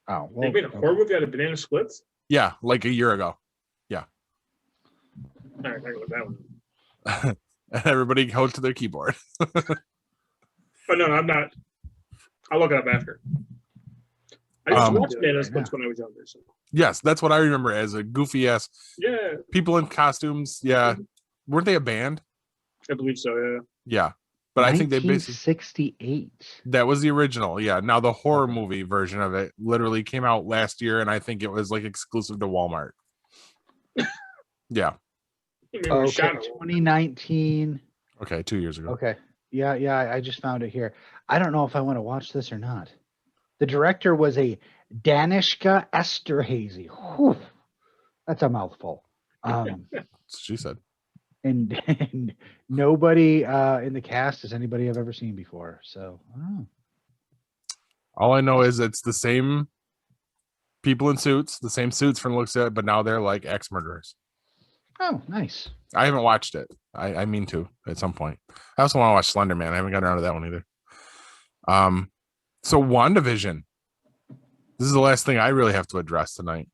Oh, well, they made a horror movie out of Banana Splits? Yeah, like a year ago. Yeah. All right, I go with that one. Everybody goes to their keyboard. But no, I'm not. I'll look it up after. I just watched Banana Splits when I was younger. So. Yes, that's what I remember as a goofy ass. Yeah. People in costumes. Yeah. Weren't they a band? I believe so. Yeah. Yeah. But I think they basically 1968. That was the original. Yeah. Now the horror movie version of it literally came out last year, and I think it was like exclusive to Walmart. Yeah. Okay, 2019. Okay, 2 years ago. Okay. Yeah, I just found it here. I don't know if I want to watch this or not. The director was a Danishka Esterhazy. Whew. That's a mouthful. She said. And nobody in the cast is anybody I've ever seen before. So I don't know. All I know is it's the same people in suits, the same suits from the looks of it, but now they're like ex-murderers. Oh, nice. I haven't watched it. I mean to at some point. I also want to watch Slender Man. I haven't gotten around to that one either. So WandaVision. This is the last thing I really have to address tonight.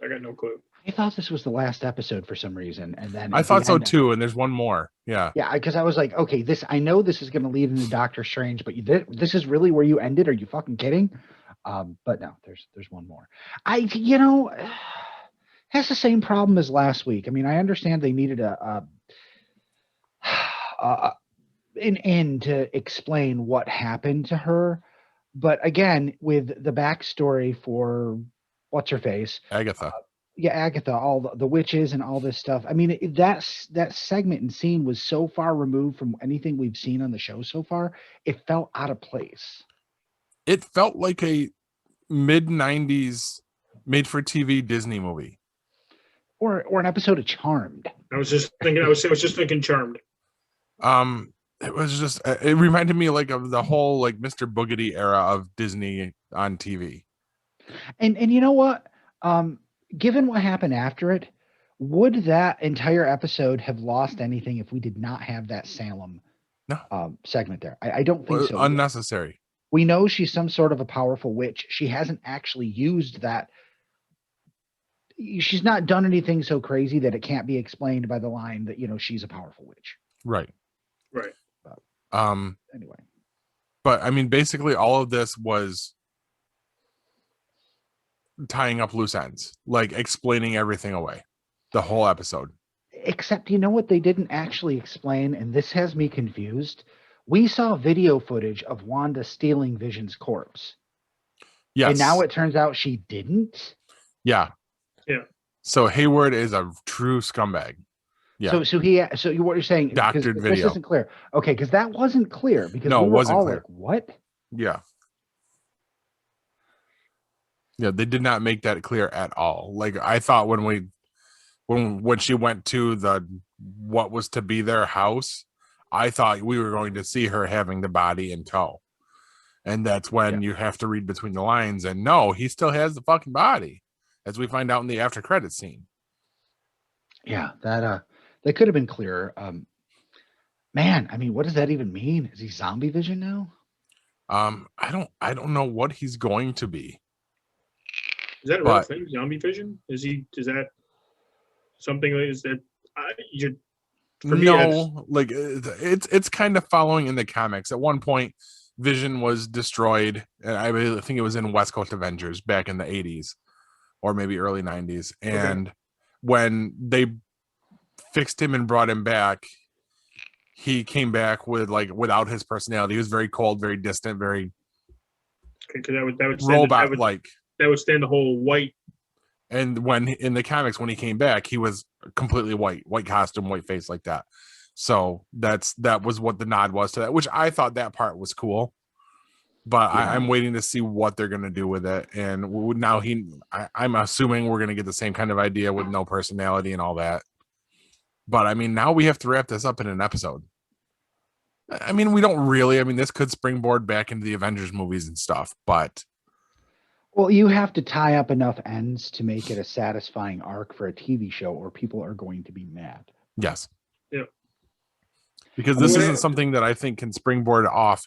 I got no clue. I thought this was the last episode for some reason, and then I thought so too. And there's one more. Yeah, because I was like, okay, I know this is going to lead into Doctor Strange, but this is really where you ended? Are you fucking kidding? But no, there's one more. Has the same problem as last week. I mean, I understand they needed an end to explain what happened to her, but again, with the backstory for what's her face, Agatha. Agatha, all the witches and all this stuff. I mean, that segment and scene was so far removed from anything we've seen on the show so far. It felt out of place. It felt like a mid-90s made-for-TV Disney movie, or an episode of Charmed. I was just thinking Charmed. It was just it reminded me like of the whole like Mr. Boogedy era of Disney on TV. And you know what? Given what happened after it, would that entire episode have lost anything if we did not have that Salem segment there? I don't think so. Unnecessary. We know she's some sort of a powerful witch. She hasn't actually used that she's not done anything so crazy that it can't be explained by the line that, she's a powerful witch. Right. Anyway. But I mean, basically all of this was tying up loose ends, like explaining everything away, the whole episode. Except, what they didn't actually explain, and this has me confused. We saw video footage of Wanda stealing Vision's corpse. Yes. And now it turns out she didn't? Yeah. So Hayward is a true scumbag. Yeah. So what you're saying, doctored video. This isn't clear. Okay, because that wasn't clear. Because no, we it wasn't all clear. Like, what? Yeah. Yeah, they did not make that clear at all. Like I thought when she went to what was to be their house, I thought we were going to see her having the body in tow. And that's when you have to read between the lines. And no, he still has the fucking body, as we find out in the after credits scene. Yeah, that could have been clearer. Man, I mean, what does that even mean? Is he zombie Vision now? I don't know what he's going to be. Is that a real thing? Zombie Vision? Is that something? Is that for me? No, like it's kind of following in the comics. At one point, Vision was destroyed, and I think it was in West Coast Avengers back in the 80s or maybe early 90s. And when they fixed him and brought him back, he came back without his personality. He was very cold, very distant, very that would robot-like. That would stand the whole white. And when in the comics, when he came back, he was completely white costume, white face, like that. So that was what the nod was to that, which I thought that part was cool. But I'm waiting to see what they're going to do with it. And now I'm assuming we're going to get the same kind of idea with no personality and all that. But I mean, now we have to wrap this up in an episode. I mean, we don't really. I mean, this could springboard back into the Avengers movies and stuff, but. Well, you have to tie up enough ends to make it a satisfying arc for a TV show, or people are going to be mad. Yes. Yeah. Because this isn't something that I think can springboard off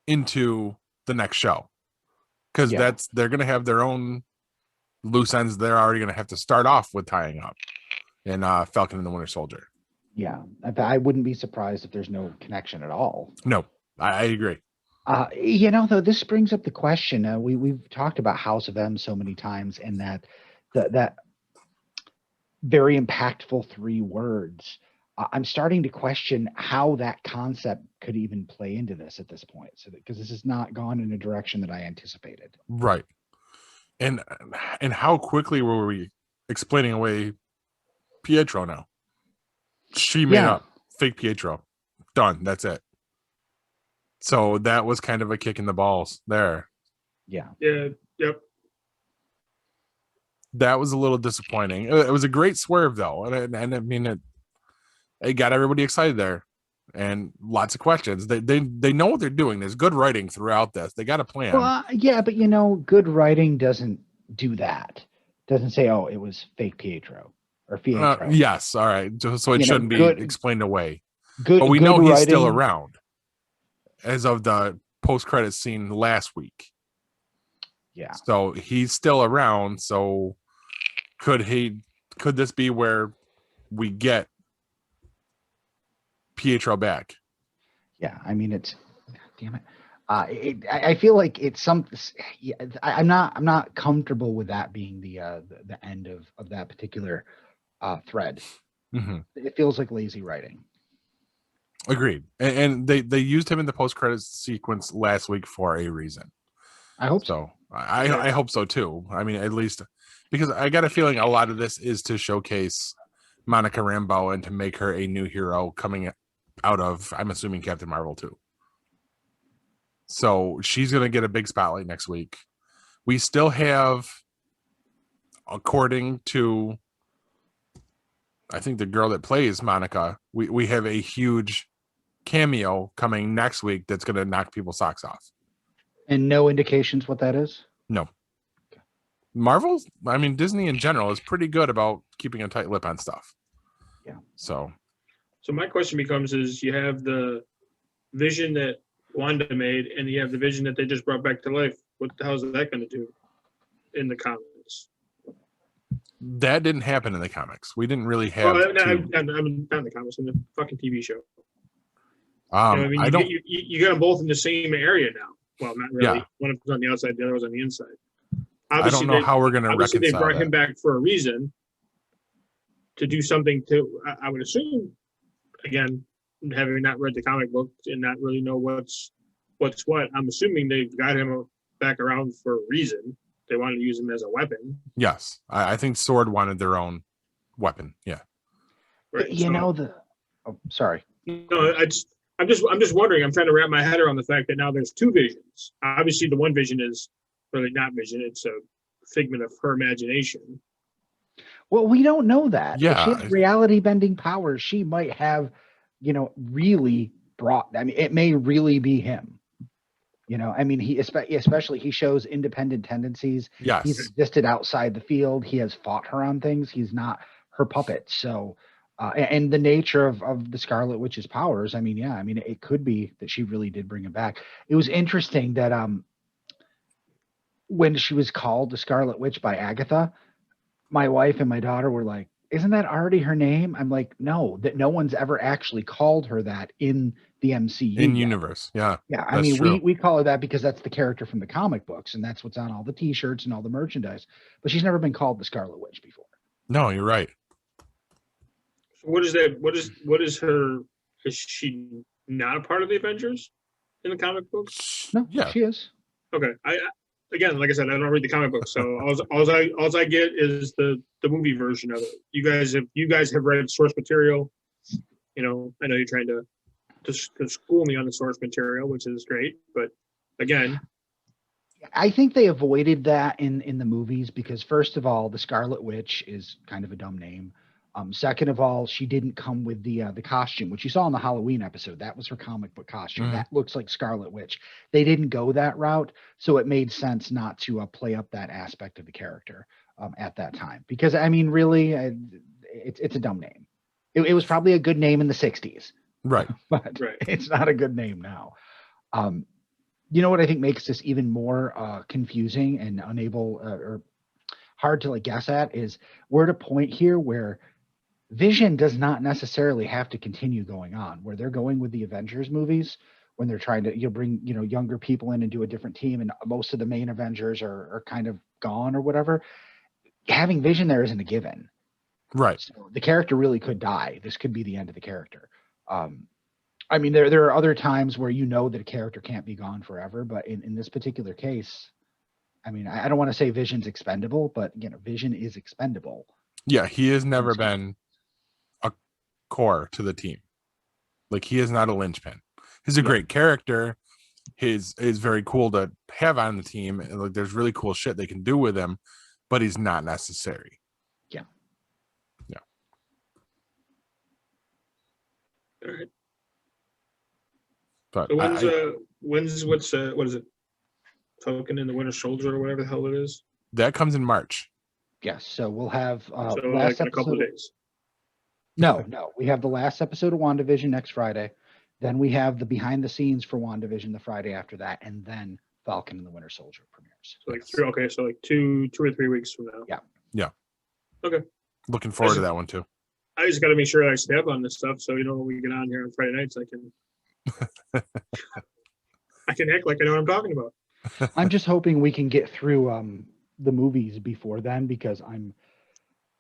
into the next show. Because they're going to have their own loose ends. They're already going to have to start off with tying up in Falcon and the Winter Soldier. Yeah. I wouldn't be surprised if there's no connection at all. No, I agree. Though this brings up the question. We've talked about House of M so many times, and that very impactful 3 words. I'm starting to question how that concept could even play into this at this point. So because this has not gone in a direction that I anticipated. Right. And how quickly were we explaining away Pietro now? She made up fake Pietro. Done. That's it. So that was kind of a kick in the balls there. Yeah. Yeah. Yep. That was a little disappointing. It was a great swerve though. And I mean, it got everybody excited there and lots of questions. They know what they're doing. There's good writing throughout this. They got a plan. Well, yeah, but good writing doesn't do that. Doesn't say, oh, it was fake Pietro or Pietro. Yes. All right. So it shouldn't be explained away. But we know he's still around as of the post-credits scene last week. Yeah. So he's still around. So could this be where we get Pietro back? Yeah. I mean, damn it. I feel like it's some. Yeah, I'm not comfortable with that being the end of that particular thread. Mm-hmm. It feels like lazy writing. Agreed. And they used him in the post-credits sequence last week for a reason. I hope so. I hope so too. I mean, at least because I got a feeling a lot of this is to showcase Monica Rambeau and to make her a new hero coming out of, I'm assuming, Captain Marvel too. So she's going to get a big spotlight next week. We still have, according to, I think the girl that plays Monica, we have a huge cameo coming next week that's going to knock people's socks off. And no indications what that is? No. Marvel, I mean, Disney in general is pretty good about keeping a tight lip on stuff. Yeah. So my question becomes is you have the Vision that Wanda made and you have the Vision that they just brought back to life. What the hell is that going to do in the comics? That didn't happen in the comics. We didn't really have. Well, not in the comics, in the fucking TV show. I don't. You got them both in the same area now. Well, not really. Yeah. One of them's on the outside, the other was on the inside. Obviously, I don't know how we're going to reconcile they brought him back for a reason to do something to. I would assume, again, having not read the comic book and not really know what's what. I'm assuming they've got him back around for a reason. They wanted to use him as a weapon. Yes, I think Sword wanted their own weapon. Yeah. Right. Oh, sorry. No, I'm just wondering. I'm trying to wrap my head around the fact that now there's two visions. Obviously, the one vision is really not vision; it's a figment of her imagination. Well, we don't know that. Yeah, if she has reality bending powers, she might have, really brought. I mean, it may really be him. I mean, he especially he shows independent tendencies. Yes, he's existed outside the field. He has fought her on things. He's not her puppet. So. And the nature of the Scarlet Witch's powers, it could be that she really did bring him back. It was interesting that when she was called the Scarlet Witch by Agatha, my wife and my daughter were like, isn't that already her name? I'm like, no, that no one's ever actually called her that in the MCU. In universe, yeah. Yeah, I mean, we call her that because that's the character from the comic books, and that's what's on all the T-shirts and all the merchandise. But she's never been called the Scarlet Witch before. No, you're right. What is that? What is her? Is she not a part of the Avengers in the comic books? No, yeah, she is. Okay. Again, like I said, I don't read the comic books, so all I get is the movie version of it. You guys have read source material. I know you're trying to school me on the source material, which is great, but again, I think they avoided that in the movies because first of all, the Scarlet Witch is kind of a dumb name. Second of all, she didn't come with the costume, which you saw in the Halloween episode. That was her comic book costume. Mm-hmm. That looks like Scarlet Witch. They didn't go that route, so it made sense not to play up that aspect of the character at that time. Because, I mean, really, it's a dumb name. It was probably a good name in the 60s. Right. But It's not a good name now. You know what I think makes this even more confusing and unable or hard to guess at is we're at a point here where Vision does not necessarily have to continue going on where they're going with the Avengers movies when they're trying to bring younger people in and do a different team and most of the main Avengers are kind of gone or whatever. Having Vision there isn't a given. Right. So the character really could die. This could be the end of the character. I mean, there are other times where that a character can't be gone forever, but in this particular case, I mean, I don't want to say Vision's expendable, but Vision is expendable. Yeah, he has never been a core to the team. He is not a linchpin. He's a great character. Is very cool to have on the team. And there's really cool shit they can do with him, but he's not necessary. Yeah. Yeah. All right. But so what is it? Falcon and the Winter Soldier or whatever the hell it is. That comes in March. Yes, so we'll have last in a couple of days. No, we have the last episode of WandaVision next Friday. Then we have the behind the scenes for WandaVision the Friday after that, and then Falcon and the Winter Soldier premieres. So 2 or 3 weeks from now. Yeah. Yeah. Okay. Looking forward to that one too. I just got to make sure I stay up on this stuff, so when we get on here on Friday nights, I can act like I know what I'm talking about. I'm just hoping we can get through the movies before then because I'm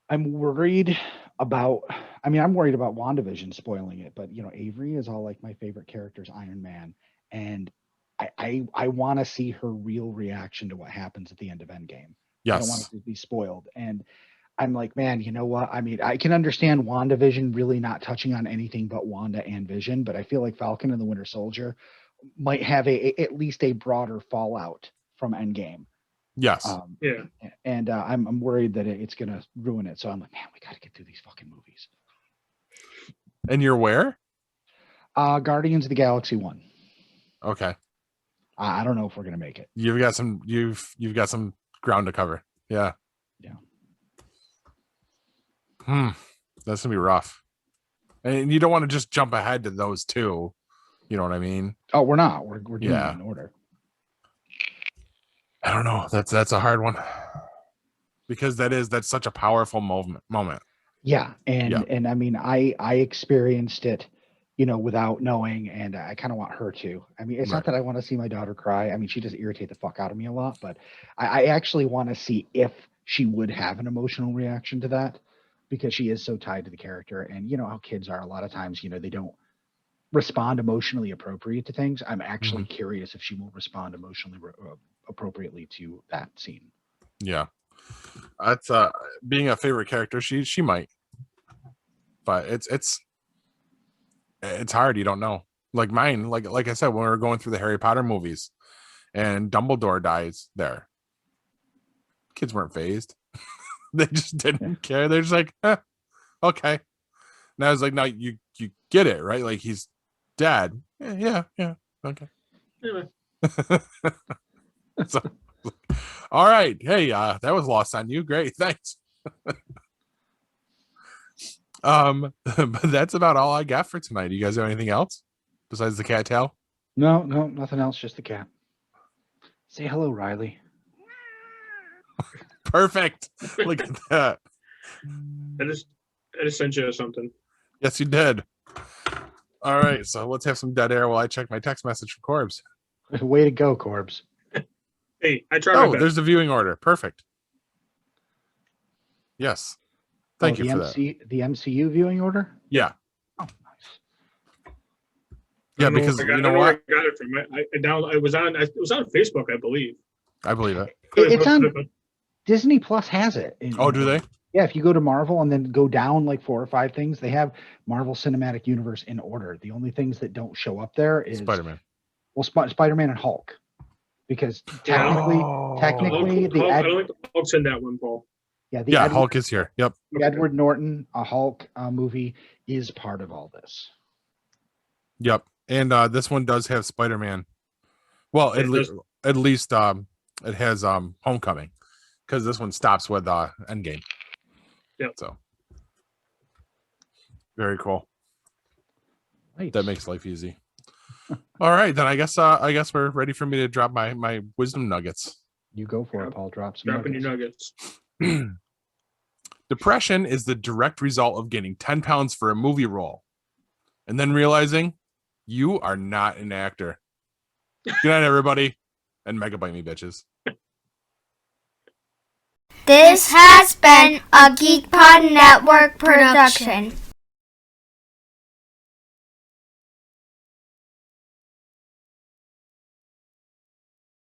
worried about I'm worried about WandaVision spoiling it, but Avery is all my favorite characters, Iron Man, and I want to see her real reaction to what happens at the end of Endgame. Yes. I don't want it to be spoiled. And I'm like, man, you know what? I mean, I can understand WandaVision really not touching on anything but Wanda and Vision, but I feel like Falcon and the Winter Soldier might have at least a broader fallout from Endgame. Yes. Yeah. And I'm worried that it's going to ruin it. So I'm like, man, we got to get through these fucking movies. And you're where? Guardians of the Galaxy 1. Okay. I don't know if we're going to make it. You've got some ground to cover. Yeah. Yeah. That's gonna be rough. And you don't want to just jump ahead to those two. You know what I mean? Oh, we're not. We're doing it in order. I don't know. That's a hard one. because that's such a powerful moment. Yeah, and I mean, I experienced it, without knowing, and I kind of want her to. I mean, it's not that I want to see my daughter cry. I mean, she does irritate the fuck out of me a lot, but I actually want to see if she would have an emotional reaction to that, because she is so tied to the character. And you know how kids are a lot of times, they don't respond emotionally appropriate to things. I'm actually curious if she will respond emotionally appropriately to that scene. Yeah. That's being a favorite character, she might. But it's hard, you don't know. Like mine, like I said, when we were going through the Harry Potter movies and Dumbledore dies there. Kids weren't phased. They just didn't care. They're just like, okay. And I was like, no, you get it, right? Like he's dead. Yeah, okay. Anyway. So, all right. Hey, that was lost on you. Great, thanks. But that's about all I got for tonight. Do you guys have anything else besides the cat tail? No, nothing else, just the cat. Say hello, Riley. Perfect. Look at that. I just sent you something. Yes, you did. All right, so let's have some dead air while I check my text message from Corbs. Way to go, Corbs. Hey, I tried my best. There's the viewing order. Perfect. Yes. Thank you for that. The MCU viewing order? Yeah. Oh, nice. Yeah, because you know what? I got it from. It was on Facebook, I believe. I believe it. It's on Disney Plus. Has it? Do they? Yeah, if you go to Marvel and then go down like 4 or 5 things, they have Marvel Cinematic Universe in order. The only things that don't show up there is Spider-Man. Well, Spider-Man and Hulk, because technically, Hulk, I don't think the Hulk's in that one, Paul. Yeah, Hulk is here. Yep. The Edward Norton Hulk movie is part of all this. Yep, and this one does have Spider-Man. Well, at least it has Homecoming, because this one stops with Endgame. Yep. So very cool. Right. That makes life easy. All right, then I guess we're ready for me to drop my wisdom nuggets. You go for it, Paul. Dropping your nuggets. Depression is the direct result of gaining 10 pounds for a movie role and then realizing you are not an actor. Good night, everybody, and megabyte me, bitches. This has been a GeekPod Network production.